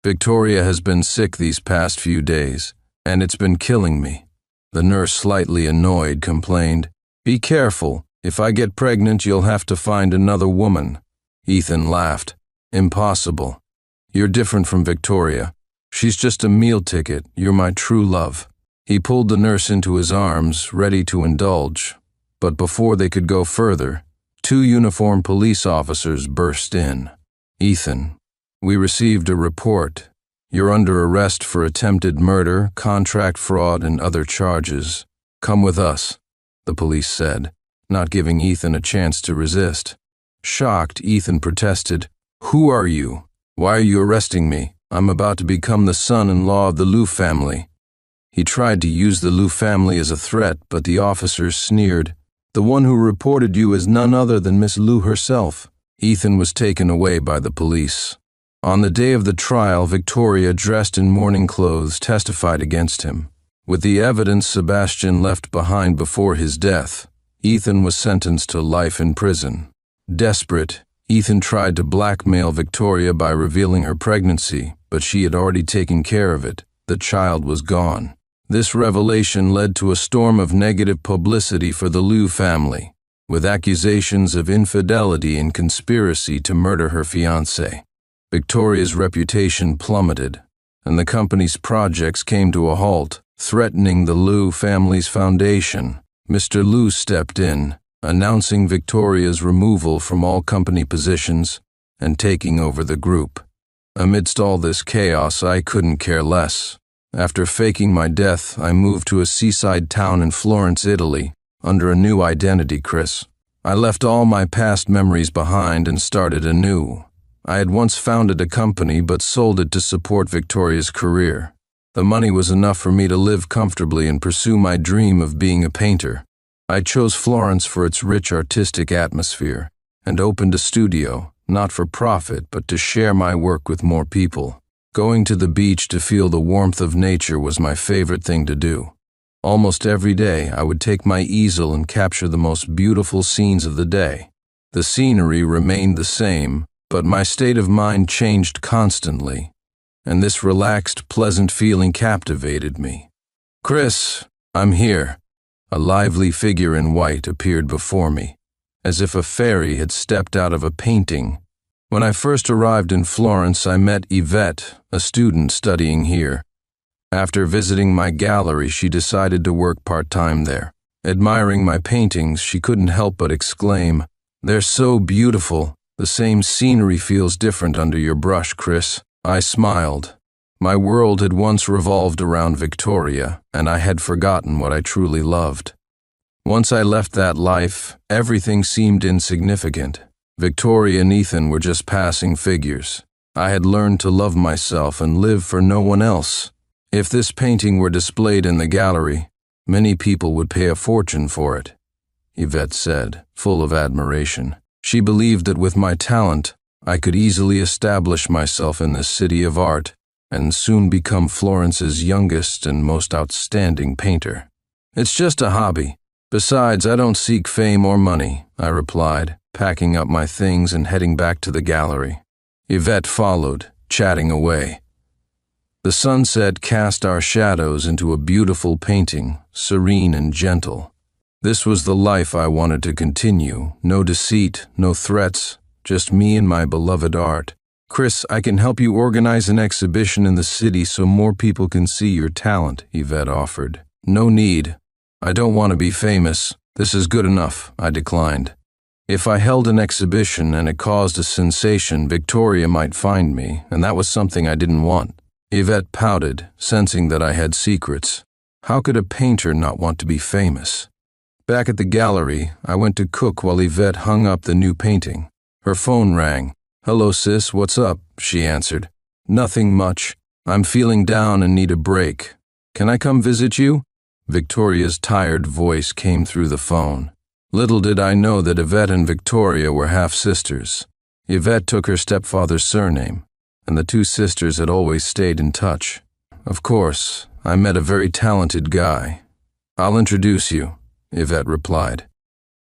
Victoria has been sick these past few days, and it's been killing me." The nurse, slightly annoyed, complained, "Be careful. If I get pregnant, you'll have to find another woman." Ethan laughed. "Impossible. You're different from Victoria. She's just a meal ticket. You're my true love." He pulled the nurse into his arms, ready to indulge. But before they could go further, 2 uniformed police officers burst in. "Ethan, we received a report. You're under arrest for attempted murder, contract fraud, and other charges. Come with us," the police said, not giving Ethan a chance to resist. Shocked, Ethan protested, "Who are you? Why are you arresting me? I'm about to become the son-in-law of the Liu family." He tried to use the Liu family as a threat, but the officers sneered. "The one who reported you is none other than Miss Liu herself." Ethan was taken away by the police. On the day of the trial, Victoria, dressed in mourning clothes, testified against him. With the evidence Sebastian left behind before his death, Ethan was sentenced to life in prison. Desperate, Ethan tried to blackmail Victoria by revealing her pregnancy, but she had already taken care of it. The child was gone. This revelation led to a storm of negative publicity for the Liu family, with accusations of infidelity and conspiracy to murder her fiancé. Victoria's reputation plummeted, and the company's projects came to a halt, threatening the Liu family's foundation. Mr. Liu stepped in, announcing Victoria's removal from all company positions and taking over the group. Amidst all this chaos, I couldn't care less. After faking my death, I moved to a seaside town in Florence, Italy, under a new identity, Chris. I left all my past memories behind and started anew. I had once founded a company but sold it to support Victoria's career. The money was enough for me to live comfortably and pursue my dream of being a painter. I chose Florence for its rich artistic atmosphere and opened a studio, not for profit but to share my work with more people. Going to the beach to feel the warmth of nature was my favorite thing to do. Almost every day, I would take my easel and capture the most beautiful scenes of the day. The scenery remained the same, but my state of mind changed constantly, and this relaxed, pleasant feeling captivated me. "Chris, I'm here." A lively figure in white appeared before me, as if a fairy had stepped out of a painting. When I first arrived in Florence, I met Yvette, a student studying here. After visiting my gallery, she decided to work part-time there. Admiring my paintings, she couldn't help but exclaim, "They're so beautiful. The same scenery feels different under your brush, Chris." I smiled. My world had once revolved around Victoria, and I had forgotten what I truly loved. Once I left that life, everything seemed insignificant. Victoria and Ethan were just passing figures. I had learned to love myself and live for no one else. If this painting were displayed in the gallery, many people would pay a fortune for it, Yvette said, full of admiration. She believed that with my talent, I could easily establish myself in this city of art and soon become Florence's youngest and most outstanding painter. "It's just a hobby. Besides, I don't seek fame or money," I replied, packing up my things and heading back to the gallery. Yvette followed, chatting away. The sunset cast our shadows into a beautiful painting, serene and gentle. This was the life I wanted to continue. No deceit, no threats, just me and my beloved art. "Chris, I can help you organize an exhibition in the city so more people can see your talent," Yvette offered. "No need. I don't want to be famous. This is good enough," I declined. If I held an exhibition and it caused a sensation, Victoria might find me, and that was something I didn't want. Yvette pouted, sensing that I had secrets. How could a painter not want to be famous? Back at the gallery, I went to cook while Yvette hung up the new painting. Her phone rang. "Hello, sis, what's up?" she answered. "Nothing much. I'm feeling down and need a break. Can I come visit you?" Victoria's tired voice came through the phone. Little did I know that Yvette and Victoria were half-sisters. Yvette took her stepfather's surname, and the two sisters had always stayed in touch. "Of course, I met a very talented guy. I'll introduce you," Yvette replied.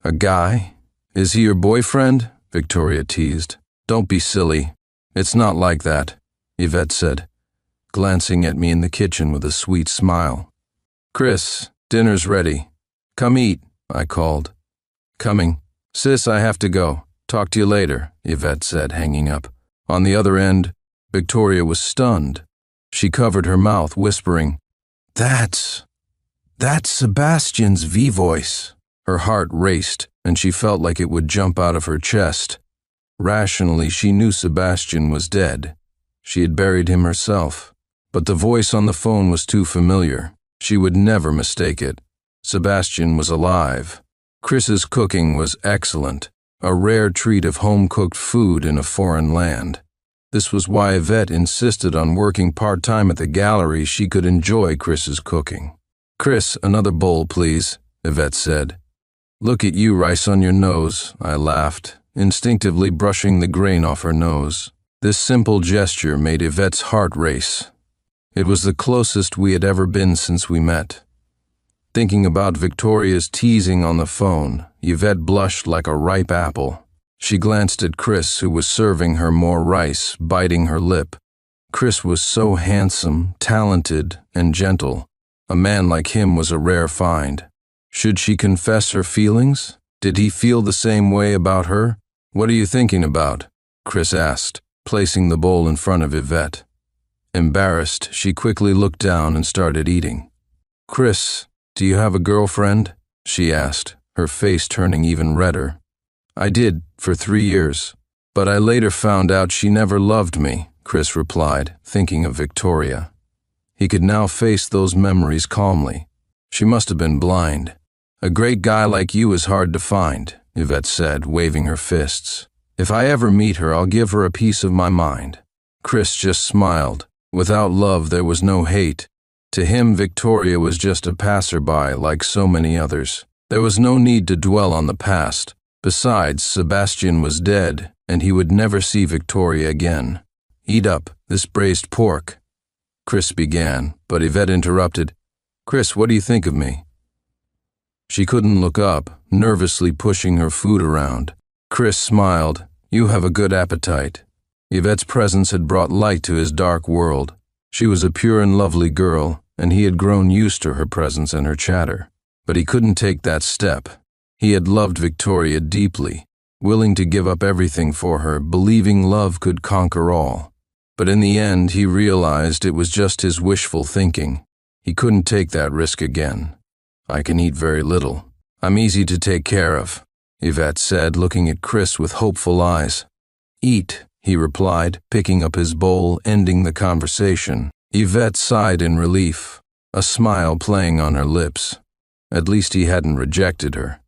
"A guy? Is he your boyfriend?" Victoria teased. "Don't be silly. It's not like that," Yvette said, glancing at me in the kitchen with a sweet smile. "Chris, dinner's ready. Come eat," I called. "Coming. Sis, I have to go. Talk to you later," Yvette said, hanging up. On the other end, Victoria was stunned. She covered her mouth, whispering, That's Sebastian's V-voice." Her heart raced, and she felt like it would jump out of her chest. Rationally, she knew Sebastian was dead. She had buried him herself. But the voice on the phone was too familiar. She would never mistake it. Sebastian was alive. Chris's cooking was excellent, a rare treat of home-cooked food in a foreign land. This was why Yvette insisted on working part-time at the gallery. She could enjoy Chris's cooking. "Chris, another bowl, please," Yvette said. "Look at you, rice on your nose," I laughed, instinctively brushing the grain off her nose. This simple gesture made Yvette's heart race. It was the closest we had ever been since we met. Thinking about Victoria's teasing on the phone, Yvette blushed like a ripe apple. She glanced at Chris, who was serving her more rice, biting her lip. Chris was so handsome, talented, and gentle. A man like him was a rare find. Should she confess her feelings? Did he feel the same way about her? "What are you thinking about?" Chris asked, placing the bowl in front of Yvette. Embarrassed, she quickly looked down and started eating. "Chris, do you have a girlfriend?" she asked, her face turning even redder. "I did, for 3 years. But I later found out she never loved me," Chris replied, thinking of Victoria. He could now face those memories calmly. "She must have been blind. A great guy like you is hard to find," Yvette said, waving her fists. "If I ever meet her, I'll give her a piece of my mind." Chris just smiled. Without love, there was no hate. To him, Victoria was just a passerby like so many others. There was no need to dwell on the past. Besides, Sebastian was dead, and he would never see Victoria again. "Eat up this braised pork," Chris began, but Yvette interrupted. "Chris, what do you think of me?" She couldn't look up, nervously pushing her food around. Chris smiled. "You have a good appetite." Yvette's presence had brought light to his dark world. She was a pure and lovely girl, and he had grown used to her presence and her chatter. But he couldn't take that step. He had loved Victoria deeply, willing to give up everything for her, believing love could conquer all. But in the end, he realized it was just his wishful thinking. He couldn't take that risk again. I can eat very little. I'm easy to take care of, Yvette said, looking at Chris with hopeful eyes. Eat, he replied, picking up his bowl, ending the conversation. Yvette sighed in relief, a smile playing on her lips. At least he hadn't rejected her.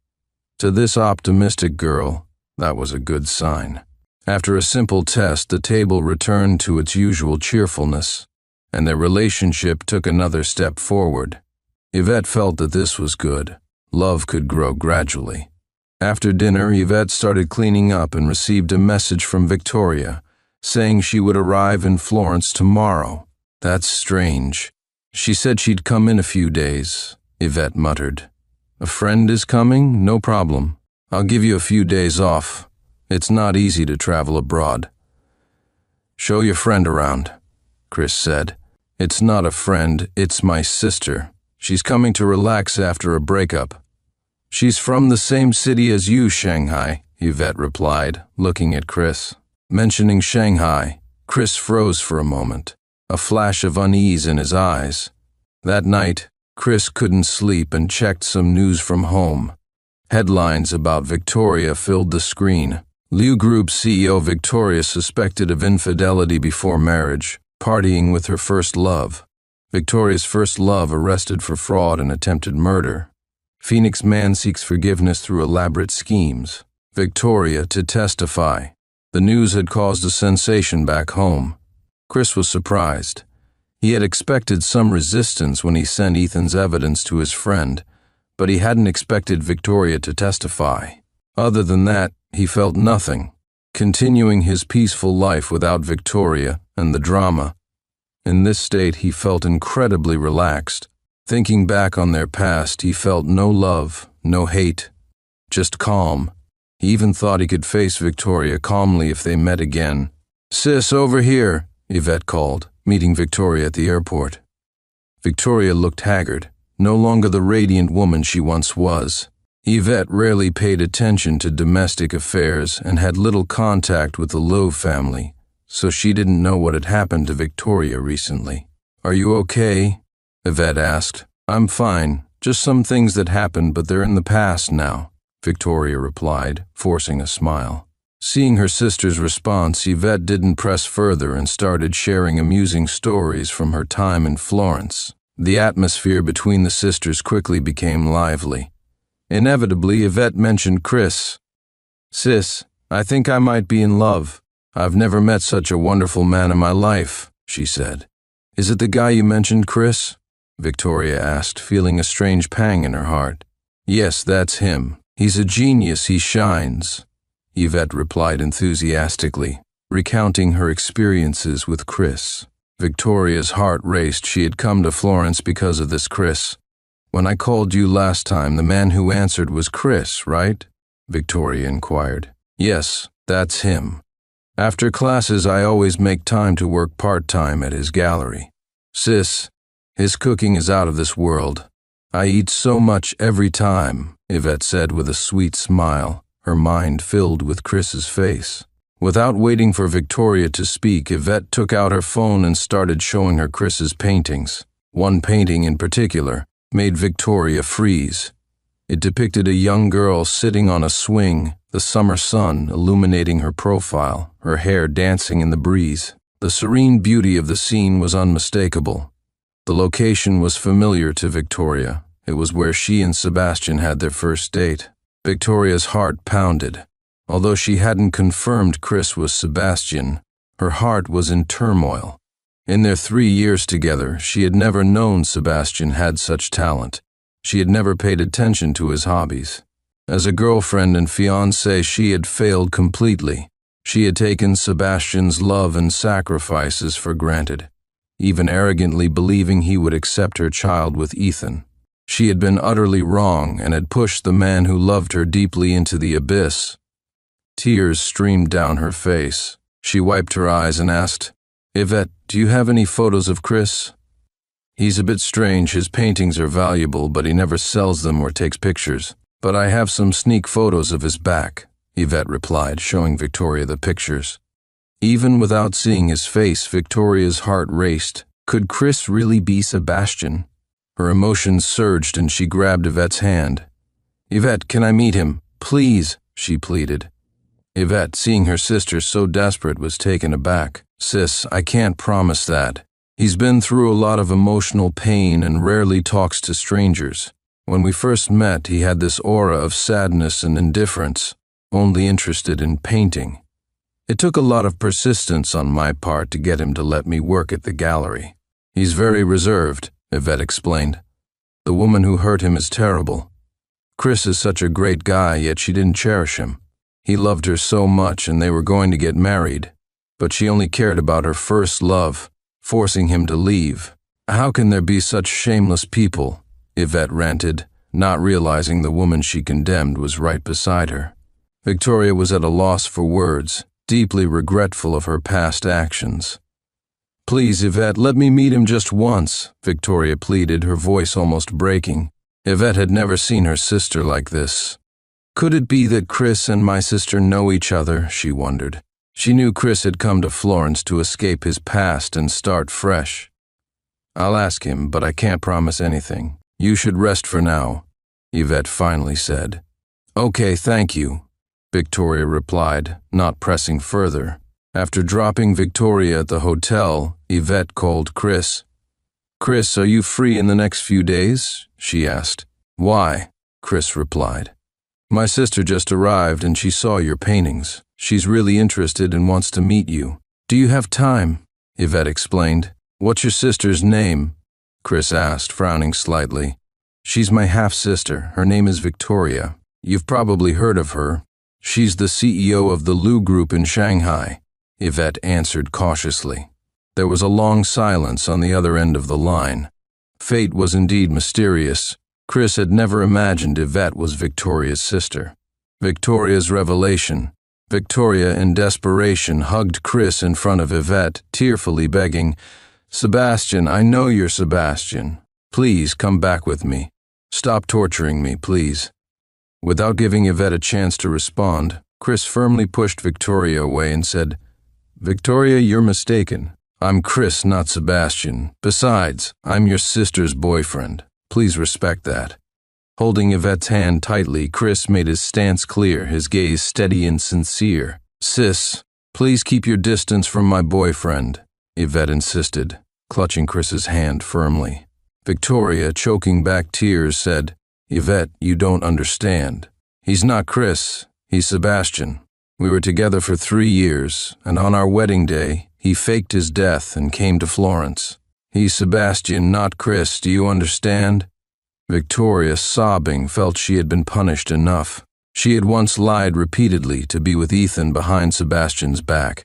To this optimistic girl, that was a good sign. After a simple test, the table returned to its usual cheerfulness, and their relationship took another step forward. Yvette felt that this was good. Love could grow gradually. After dinner, Yvette started cleaning up and received a message from Victoria, saying she would arrive in Florence tomorrow. That's strange. She said she'd come in a few days, Yvette muttered. A friend is coming? No problem. I'll give you a few days off. It's not easy to travel abroad. Show your friend around, Chris said. It's not a friend, it's my sister. She's coming to relax after a breakup. She's from the same city as you, Shanghai, Yvette replied, looking at Chris. Mentioning Shanghai, Chris froze for a moment, a flash of unease in his eyes. That night, Chris couldn't sleep and checked some news from home. Headlines about Victoria filled the screen. Liu Group CEO Victoria suspected of infidelity before marriage, partying with her first love. Victoria's first love arrested for fraud and attempted murder. Phoenix man seeks forgiveness through elaborate schemes. Victoria to testify. The news had caused a sensation back home. Chris was surprised. He had expected some resistance when he sent Ethan's evidence to his friend, but he hadn't expected Victoria to testify. Other than that, he felt nothing, continuing his peaceful life without Victoria and the drama. In this state, he felt incredibly relaxed. Thinking back on their past, he felt no love, no hate, just calm. He even thought he could face Victoria calmly if they met again. "Sis, over here," Yvette called, meeting Victoria at the airport. Victoria looked haggard, no longer the radiant woman she once was. Yvette rarely paid attention to domestic affairs and had little contact with the Lowe family, so she didn't know what had happened to Victoria recently. "Are you okay?" Yvette asked. "I'm fine, just some things that happened, but they're in the past now," Victoria replied, forcing a smile. Seeing her sister's response, Yvette didn't press further and started sharing amusing stories from her time in Florence. The atmosphere between the sisters quickly became lively. Inevitably, Yvette mentioned Chris. "Sis, I think I might be in love. I've never met such a wonderful man in my life," she said. "Is it the guy you mentioned, Chris?" Victoria asked, feeling a strange pang in her heart. "Yes, that's him. He's a genius, he shines," Yvette replied enthusiastically, recounting her experiences with Chris. Victoria's heart raced. She had come to Florence because of this Chris. "When I called you last time, the man who answered was Chris, right?" Victoria inquired. "Yes, that's him. After classes, I always make time to work part-time at his gallery. Sis, his cooking is out of this world. I eat so much every time," Yvette said with a sweet smile, her mind filled with Chris's face. Without waiting for Victoria to speak, Yvette took out her phone and started showing her Chris's paintings. One painting in particular made Victoria freeze. It depicted a young girl sitting on a swing, the summer sun illuminating her profile, her hair dancing in the breeze. The serene beauty of the scene was unmistakable. The location was familiar to Victoria. It was where she and Sebastian had their first date. Victoria's heart pounded. Although she hadn't confirmed Chris was Sebastian, her heart was in turmoil. In their 3 years together, she had never known Sebastian had such talent. She had never paid attention to his hobbies. As a girlfriend and fiancée, she had failed completely. She had taken Sebastian's love and sacrifices for granted, even arrogantly believing he would accept her child with Ethan. She had been utterly wrong and had pushed the man who loved her deeply into the abyss. Tears streamed down her face. She wiped her eyes and asked, "Yvette, do you have any photos of Chris?" "He's a bit strange. His paintings are valuable, but he never sells them or takes pictures. But I have some sneak photos of his back," Yvette replied, showing Victoria the pictures. Even without seeing his face, Victoria's heart raced. Could Chris really be Sebastian? Her emotions surged and she grabbed Yvette's hand. "Yvette, can I meet him? Please," she pleaded. Yvette, seeing her sister so desperate, was taken aback. "Sis, I can't promise that. He's been through a lot of emotional pain and rarely talks to strangers. When we first met, he had this aura of sadness and indifference, only interested in painting. It took a lot of persistence on my part to get him to let me work at the gallery. He's very reserved," Yvette explained. "The woman who hurt him is terrible. Chris is such a great guy, yet she didn't cherish him. He loved her so much and they were going to get married, but she only cared about her first love, forcing him to leave. How can there be such shameless people?" Yvette ranted, not realizing the woman she condemned was right beside her. Victoria was at a loss for words, deeply regretful of her past actions. "Please, Yvette, let me meet him just once," Victoria pleaded, her voice almost breaking. Yvette had never seen her sister like this. Could it be that Chris and my sister know each other, she wondered. She knew Chris had come to Florence to escape his past and start fresh. "I'll ask him, but I can't promise anything. You should rest for now," Yvette finally said. "Okay, thank you," Victoria replied, not pressing further. After dropping Victoria at the hotel, Yvette called Chris. "Chris, are you free in the next few days?" she asked. "Why?" Chris replied. "My sister just arrived and she saw your paintings. She's really interested and wants to meet you." "Do you have time?" Yvette explained. "What's your sister's name?" Chris asked, frowning slightly. "She's my half-sister. Her name is Victoria. You've probably heard of her. She's the CEO of the Lu Group in Shanghai," Yvette answered cautiously. There was a long silence on the other end of the line. Fate was indeed mysterious. Chris had never imagined Yvette was Victoria's sister. Victoria's revelation. Victoria, in desperation, hugged Chris in front of Yvette, tearfully begging, "Sebastian, I know you're Sebastian. Please come back with me. Stop torturing me, please." Without giving Yvette a chance to respond, Chris firmly pushed Victoria away and said, "Victoria, you're mistaken. I'm Chris, not Sebastian. Besides, I'm your sister's boyfriend. Please respect that." Holding Yvette's hand tightly, Chris made his stance clear, his gaze steady and sincere. "Sis, please keep your distance from my boyfriend," Yvette insisted, clutching Chris's hand firmly. Victoria, choking back tears, said, "Yvette, you don't understand. He's not Chris, he's Sebastian. We were together for 3 years, and on our wedding day, he faked his death and came to Florence. He's Sebastian, not Chris, do you understand?" Victoria, sobbing, felt she had been punished enough. She had once lied repeatedly to be with Ethan behind Sebastian's back,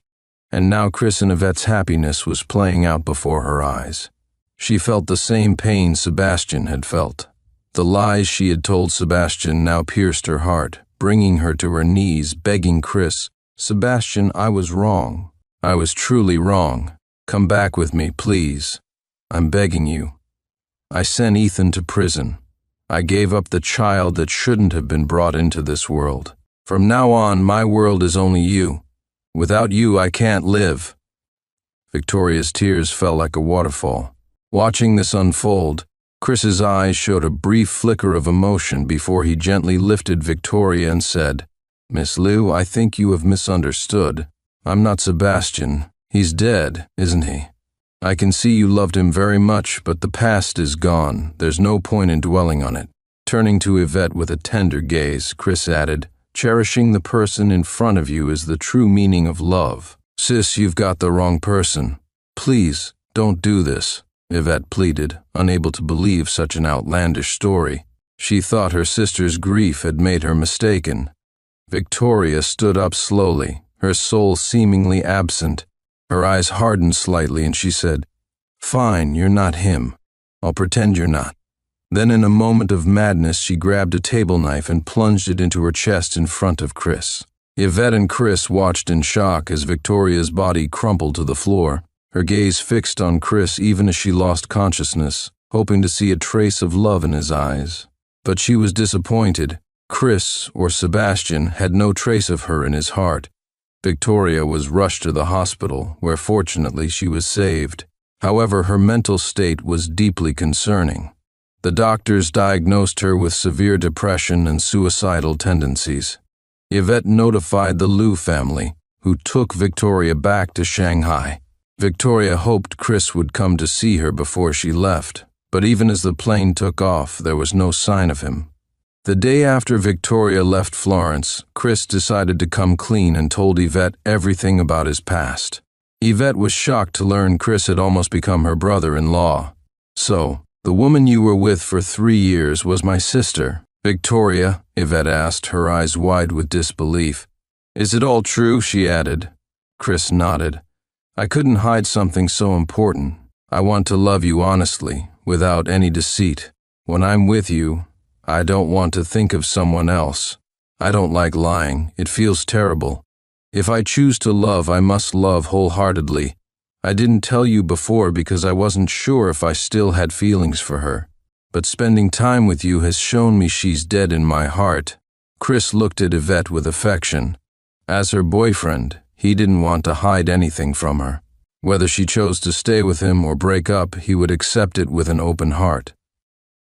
and now Chris and Yvette's happiness was playing out before her eyes. She felt the same pain Sebastian had felt. The lies she had told Sebastian now pierced her heart, bringing her to her knees, begging Chris, "Sebastian, I was wrong. I was truly wrong. Come back with me, please. I'm begging you. I sent Ethan to prison. I gave up the child that shouldn't have been brought into this world. From now on, my world is only you. Without you, I can't live." Victoria's tears fell like a waterfall. Watching this unfold, Chris's eyes showed a brief flicker of emotion before he gently lifted Victoria and said, "Miss Liu, I think you have misunderstood. I'm not Sebastian. He's dead, isn't he? I can see you loved him very much, but the past is gone. There's no point in dwelling on it." Turning to Yvette with a tender gaze, Chris added, "Cherishing the person in front of you is the true meaning of love. Sis, you've got the wrong person. Please, don't do this," Yvette pleaded, unable to believe such an outlandish story. She thought her sister's grief had made her mistaken. Victoria stood up slowly, her soul seemingly absent. Her eyes hardened slightly and she said, "Fine, you're not him. I'll pretend you're not." Then in a moment of madness, she grabbed a table knife and plunged it into her chest in front of Chris. Yvette and Chris watched in shock as Victoria's body crumpled to the floor, her gaze fixed on Chris even as she lost consciousness, hoping to see a trace of love in his eyes. But she was disappointed. Chris, or Sebastian, had no trace of her in his heart. Victoria was rushed to the hospital, where fortunately she was saved. However, her mental state was deeply concerning. The doctors diagnosed her with severe depression and suicidal tendencies. Yvette notified the Liu family, who took Victoria back to Shanghai. Victoria hoped Chris would come to see her before she left, but even as the plane took off, there was no sign of him. The day after Victoria left Florence, Chris decided to come clean and told Yvette everything about his past. Yvette was shocked to learn Chris had almost become her brother-in-law. "So, the woman you were with for 3 years was my sister, Victoria?" Yvette asked, her eyes wide with disbelief. "Is it all true?" she added. Chris nodded. "I couldn't hide something so important. I want to love you honestly, without any deceit. When I'm with you, I don't want to think of someone else. I don't like lying. It feels terrible. If I choose to love, I must love wholeheartedly. I didn't tell you before because I wasn't sure if I still had feelings for her. But spending time with you has shown me she's dead in my heart." Chris looked at Yvette with affection. As her boyfriend, he didn't want to hide anything from her. Whether she chose to stay with him or break up, he would accept it with an open heart.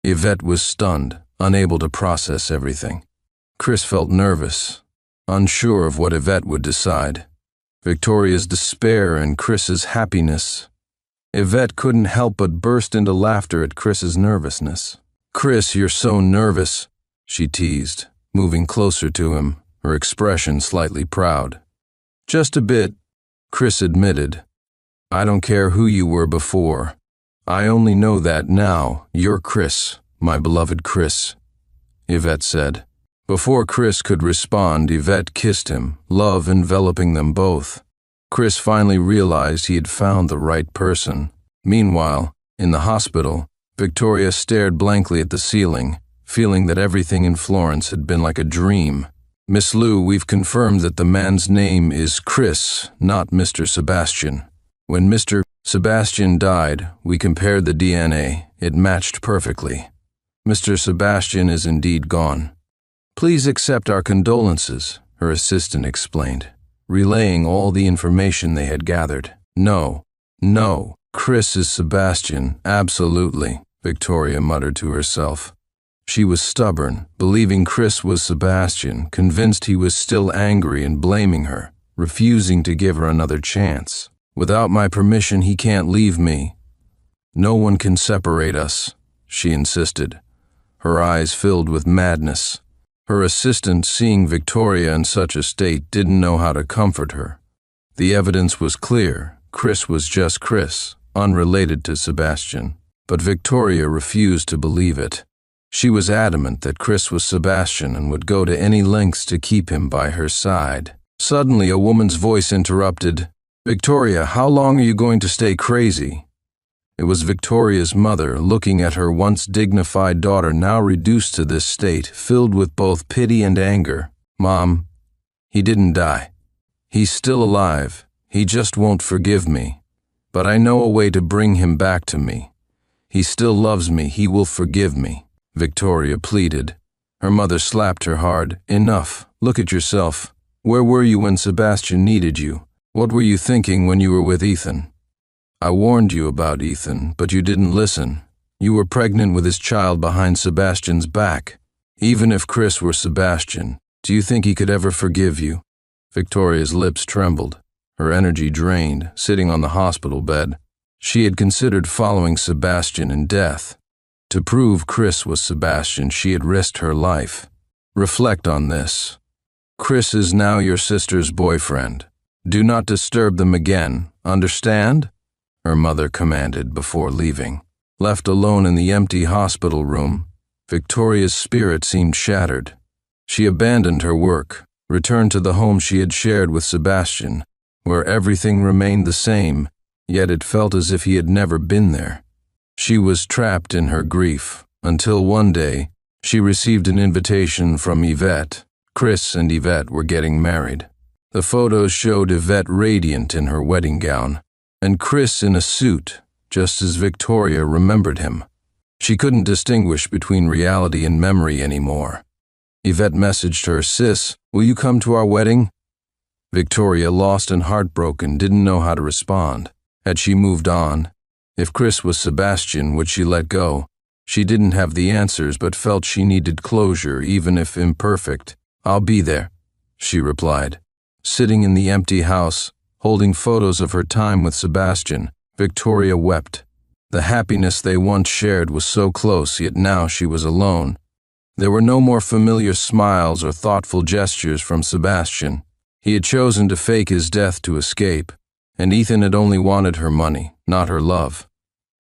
Yvette was stunned, unable to process everything. Chris felt nervous, unsure of what Yvette would decide. Victoria's despair and Chris's happiness. Yvette couldn't help but burst into laughter at Chris's nervousness. "Chris, you're so nervous," she teased, moving closer to him, her expression slightly proud. "Just a bit," Chris admitted. "I don't care who you were before. I only know that now you're Chris, my beloved Chris," Yvette said. Before Chris could respond, Yvette kissed him, love enveloping them both. Chris finally realized he had found the right person. Meanwhile, in the hospital, Victoria stared blankly at the ceiling, feeling that everything in Florence had been like a dream. "Miss Liu, we've confirmed that the man's name is Chris, not Mr. Sebastian. When Mr. Sebastian died, we compared the DNA. It matched perfectly. Mr. Sebastian is indeed gone. Please accept our condolences," her assistant explained, relaying all the information they had gathered. No, Chris is Sebastian, absolutely," Victoria muttered to herself. She was stubborn, believing Chris was Sebastian, convinced he was still angry and blaming her, refusing to give her another chance. "Without my permission, he can't leave me. No one can separate us," she insisted, her eyes filled with madness. Her assistant, seeing Victoria in such a state, didn't know how to comfort her. The evidence was clear. Chris was just Chris, unrelated to Sebastian. But Victoria refused to believe it. She was adamant that Chris was Sebastian and would go to any lengths to keep him by her side. Suddenly, a woman's voice interrupted. "Victoria, how long are you going to stay crazy?" It was Victoria's mother, looking at her once dignified daughter now reduced to this state, filled with both pity and anger. "Mom, he didn't die. He's still alive. He just won't forgive me. But I know a way to bring him back to me. He still loves me. He will forgive me," Victoria pleaded. Her mother slapped her hard. "Enough. Look at yourself. Where were you when Sebastian needed you? What were you thinking when you were with Ethan? I warned you about Ethan, but you didn't listen. You were pregnant with his child behind Sebastian's back. Even if Chris were Sebastian, do you think he could ever forgive you?" Victoria's lips trembled, her energy drained, sitting on the hospital bed. She had considered following Sebastian in death. To prove Chris was Sebastian, she had risked her life. Reflect on this. Chris is now your sister's boyfriend. Do not disturb them again, understand? Her mother commanded before leaving. Left alone in the empty hospital room, Victoria's spirit seemed shattered. She abandoned her work, returned to the home she had shared with Sebastian, where everything remained the same, yet it felt as if he had never been there. She was trapped in her grief, until one day, she received an invitation from Yvette. Chris and Yvette were getting married. The photos showed Yvette radiant in her wedding gown, and Chris in a suit, just as Victoria remembered him. She couldn't distinguish between reality and memory anymore. Yvette messaged her, "Sis, will you come to our wedding?" Victoria, lost and heartbroken, didn't know how to respond. Had she moved on? If Chris was Sebastian, would she let go? She didn't have the answers, but felt she needed closure, even if imperfect. "I'll be there," she replied. Sitting in the empty house, holding photos of her time with Sebastian, Victoria wept. The happiness they once shared was so close, yet now she was alone. There were no more familiar smiles or thoughtful gestures from Sebastian. He had chosen to fake his death to escape, and Ethan had only wanted her money, not her love.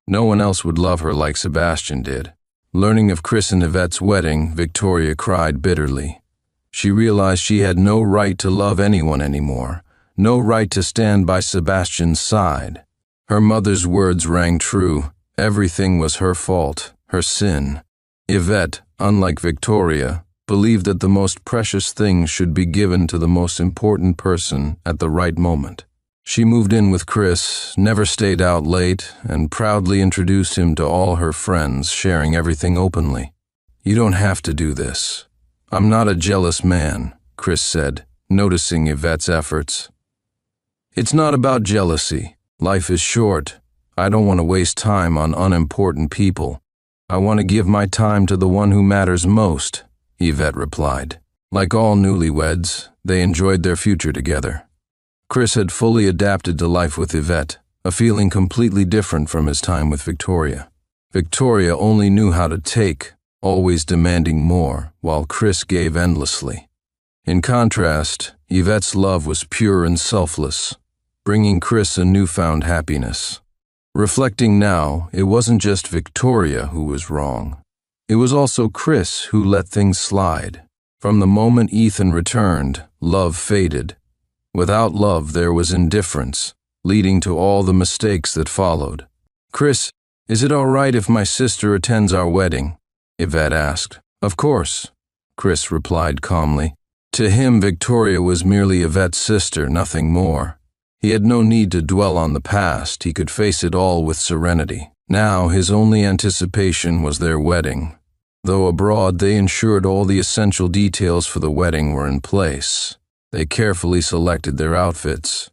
No one else would love her like Sebastian did. Learning of Chris and Yvette's wedding, Victoria cried bitterly. She realized she had no right to love anyone anymore, no right to stand by Sebastian's side. Her mother's words rang true. Everything was her fault, her sin. Yvette, unlike Victoria, believed that the most precious things should be given to the most important person at the right moment. She moved in with Chris, never stayed out late, and proudly introduced him to all her friends, sharing everything openly. "You don't have to do this. I'm not a jealous man," Chris said, noticing Yvette's efforts. "It's not about jealousy. Life is short. I don't want to waste time on unimportant people. I want to give my time to the one who matters most," Yvette replied. Like all newlyweds, they enjoyed their future together. Chris had fully adapted to life with Yvette, a feeling completely different from his time with Victoria. Victoria only knew how to take, always demanding more, while Chris gave endlessly. In contrast, Yvette's love was pure and selfless, bringing Chris a newfound happiness. Reflecting now, it wasn't just Victoria who was wrong. It was also Chris who let things slide. From the moment Ethan returned, love faded. Without love, there was indifference, leading to all the mistakes that followed. "Chris, is it all right if my sister attends our wedding?" Yvette asked. "Of course," Chris replied calmly. To him, Victoria was merely Yvette's sister, nothing more. He had no need to dwell on the past. He could face it all with serenity. Now his only anticipation was their wedding. Though abroad, they ensured all the essential details for the wedding were in place. They carefully selected their outfits.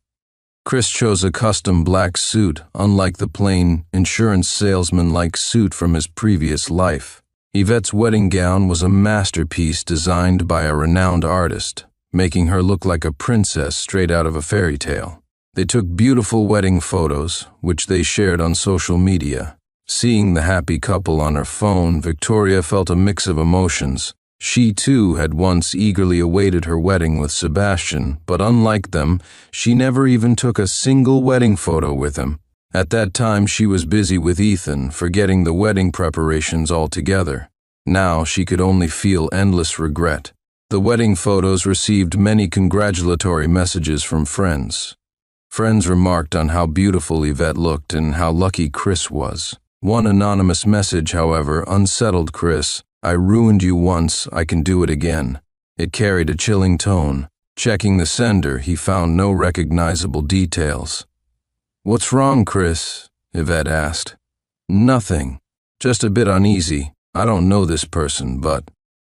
Chris chose a custom black suit, unlike the plain, insurance salesman-like suit from his previous life. Yvette's wedding gown was a masterpiece designed by a renowned artist, making her look like a princess straight out of a fairy tale. They took beautiful wedding photos, which they shared on social media. Seeing the happy couple on her phone, Victoria felt a mix of emotions. She too had once eagerly awaited her wedding with Sebastian, but unlike them, she never even took a single wedding photo with him. At that time, she was busy with Ethan, forgetting the wedding preparations altogether. Now she could only feel endless regret. The wedding photos received many congratulatory messages from friends. Friends remarked on how beautiful Yvette looked and how lucky Chris was. One anonymous message, however, unsettled Chris. "I ruined you once, I can do it again." It carried a chilling tone. Checking the sender, he found no recognizable details. "What's wrong, Chris?" Yvette asked. "Nothing. Just a bit uneasy. I don't know this person, but..."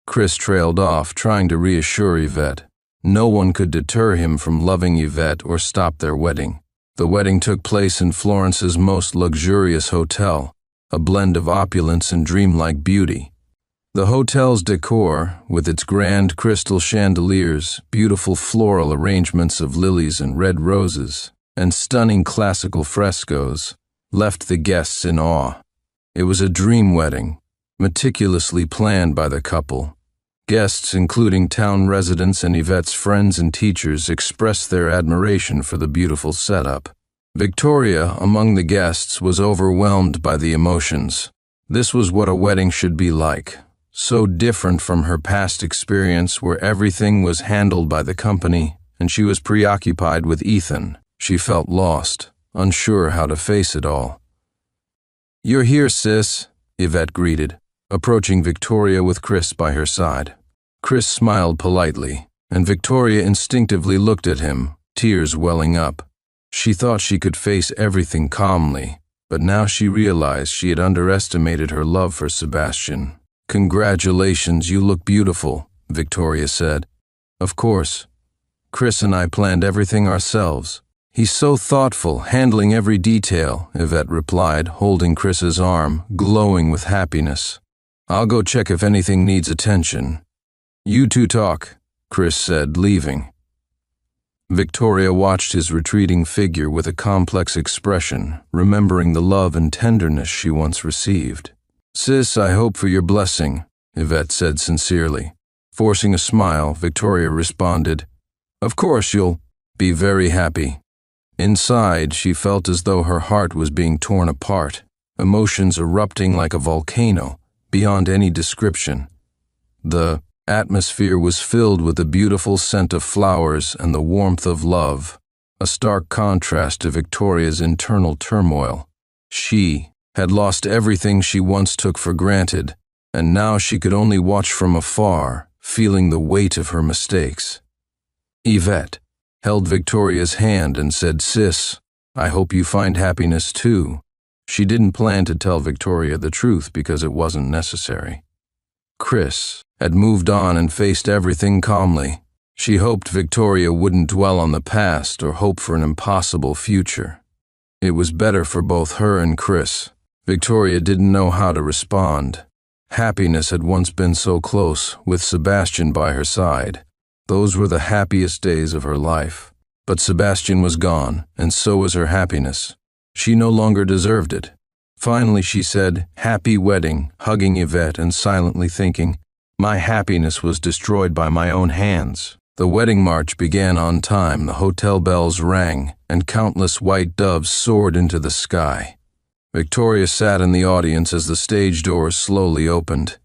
Chris trailed off, trying to reassure Yvette. No one could deter him from loving Yvette or stop their wedding. The wedding took place in Florence's most luxurious hotel, a blend of opulence and dreamlike beauty. The hotel's decor, with its grand crystal chandeliers, beautiful floral arrangements of lilies and red roses, and stunning classical frescoes, left the guests in awe. It was a dream wedding, meticulously planned by the couple. Guests, including town residents and Yvette's friends and teachers, expressed their admiration for the beautiful setup. Victoria, among the guests, was overwhelmed by the emotions. This was what a wedding should be like. So different from her past experience where everything was handled by the company and she was preoccupied with Ethan. She felt lost, unsure how to face it all. "You're here, sis," Yvette greeted, approaching Victoria with Chris by her side. Chris smiled politely, and Victoria instinctively looked at him, tears welling up. She thought she could face everything calmly, but now she realized she had underestimated her love for Sebastian. "Congratulations, you look beautiful," Victoria said. "Of course." Chris and I planned everything ourselves. He's so thoughtful, handling every detail, Yvette replied, holding Chris's arm, glowing with happiness. I'll go check if anything needs attention. You two talk, Chris said, leaving. Victoria watched his retreating figure with a complex expression, remembering the love and tenderness she once received. Sis, I hope for your blessing, Yvette said sincerely. Forcing a smile, Victoria responded, Of course you'll be very happy. Inside, she felt as though her heart was being torn apart, emotions erupting like a volcano, beyond any description. The atmosphere was filled with the beautiful scent of flowers and the warmth of love, a stark contrast to Victoria's internal turmoil. She had lost everything she once took for granted, and now she could only watch from afar, feeling the weight of her mistakes. Yvette held Victoria's hand and said, Sis, I hope you find happiness too. She didn't plan to tell Victoria the truth because it wasn't necessary. Chris had moved on and faced everything calmly. She hoped Victoria wouldn't dwell on the past or hope for an impossible future. It was better for both her and Chris. Victoria didn't know how to respond. Happiness had once been so close, with Sebastian by her side. Those were the happiest days of her life. But Sebastian was gone, and so was her happiness. She no longer deserved it. Finally, she said, Happy wedding, hugging Yvette and silently thinking, My happiness was destroyed by my own hands. The wedding march began on time, the hotel bells rang, and countless white doves soared into the sky. Victoria sat in the audience as the stage doors slowly opened.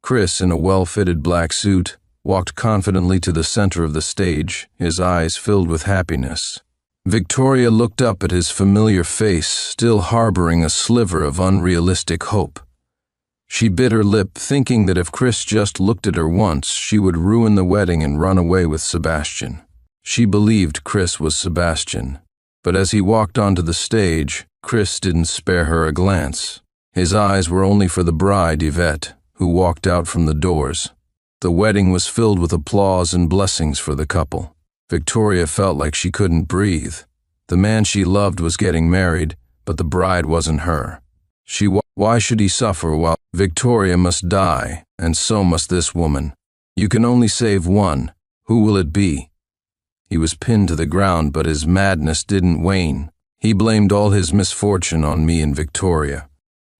Chris, in a well-fitted black suit, walked confidently to the center of the stage, his eyes filled with happiness. Victoria looked up at his familiar face, still harboring a sliver of unrealistic hope. She bit her lip, thinking that if Chris just looked at her once, she would ruin the wedding and run away with Sebastian. She believed Chris was Sebastian, but as he walked onto the stage, Chris didn't spare her a glance. His eyes were only for the bride, Yvette, who walked out from the doors. The wedding was filled with applause and blessings for the couple. Victoria felt like she couldn't breathe. The man she loved was getting married, but the bride wasn't her. Why should he suffer while Victoria must die, and so must this woman? You can only save one. Who will it be? He was pinned to the ground, but his madness didn't wane. He blamed all his misfortune on me and Victoria.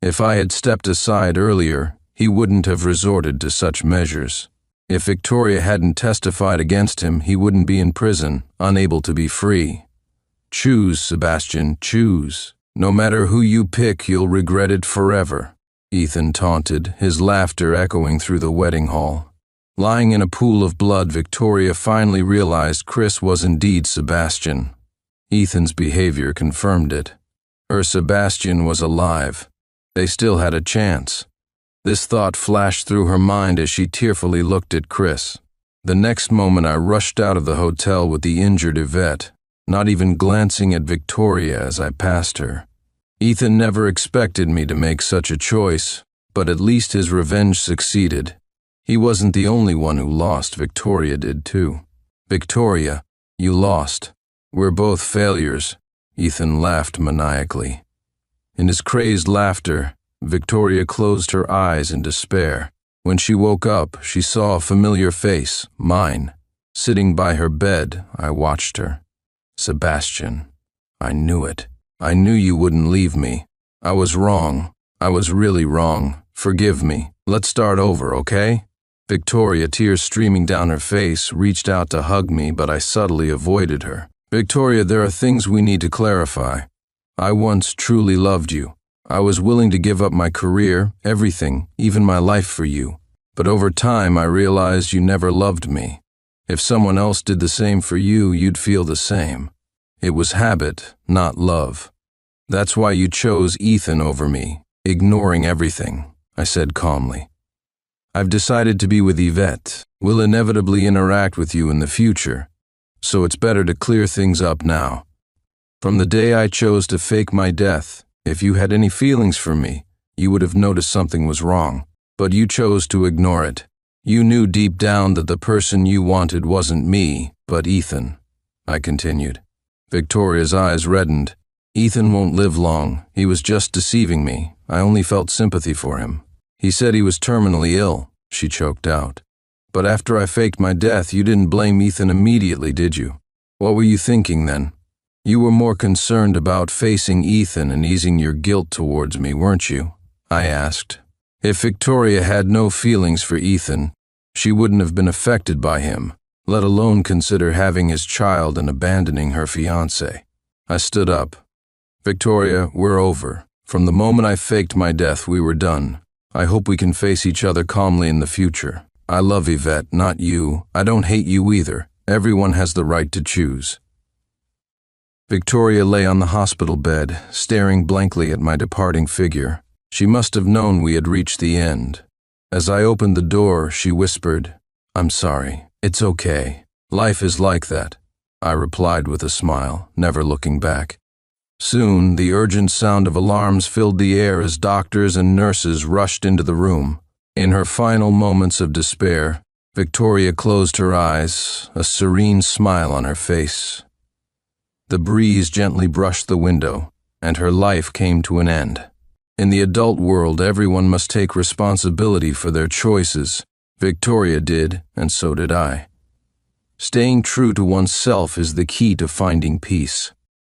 If I had stepped aside earlier, he wouldn't have resorted to such measures. If Victoria hadn't testified against him, he wouldn't be in prison, unable to be free. Choose, Sebastian, choose. No matter who you pick, you'll regret it forever, Ethan taunted, his laughter echoing through the wedding hall. Lying in a pool of blood, Victoria finally realized Chris was indeed Sebastian. Ethan's behavior confirmed it. Her Sebastian was alive. They still had a chance. This thought flashed through her mind as she tearfully looked at Chris. The next moment I rushed out of the hotel with the injured Yvette, not even glancing at Victoria as I passed her. Ethan never expected me to make such a choice, but at least his revenge succeeded. He wasn't the only one who lost, Victoria did too. Victoria, you lost. We're both failures, Ethan laughed maniacally. In his crazed laughter, Victoria closed her eyes in despair. When she woke up, she saw a familiar face, mine. Sitting by her bed, I watched her. Sebastian. I knew it. I knew you wouldn't leave me. I was wrong. I was really wrong. Forgive me. Let's start over, okay? Victoria, tears streaming down her face, reached out to hug me, but I subtly avoided her. Victoria, there are things we need to clarify. I once truly loved you. I was willing to give up my career, everything, even my life for you. But over time, I realized you never loved me. If someone else did the same for you, you'd feel the same. It was habit, not love. That's why you chose Ethan over me, ignoring everything, I said calmly. I've decided to be with Yvette. We'll inevitably interact with you in the future, so it's better to clear things up now. From the day I chose to fake my death, if you had any feelings for me, you would have noticed something was wrong. But you chose to ignore it. You knew deep down that the person you wanted wasn't me, but Ethan, I continued. Victoria's eyes reddened. Ethan won't live long. He was just deceiving me. I only felt sympathy for him. He said he was terminally ill, she choked out. But after I faked my death, you didn't blame Ethan immediately, did you? What were you thinking then? You were more concerned about facing Ethan and easing your guilt towards me, weren't you? I asked. If Victoria had no feelings for Ethan, she wouldn't have been affected by him, let alone consider having his child and abandoning her fiancé. I stood up. Victoria, we're over. From the moment I faked my death, we were done. I hope we can face each other calmly in the future. I love Yvette, not you. I don't hate you either. Everyone has the right to choose. Victoria lay on the hospital bed, staring blankly at my departing figure. She must have known we had reached the end. As I opened the door, she whispered, "I'm sorry. It's okay. Life is like that," I replied with a smile, never looking back. Soon, the urgent sound of alarms filled the air as doctors and nurses rushed into the room. In her final moments of despair, Victoria closed her eyes, a serene smile on her face. The breeze gently brushed the window, and her life came to an end. In the adult world, everyone must take responsibility for their choices. Victoria did, and so did I. Staying true to oneself is the key to finding peace.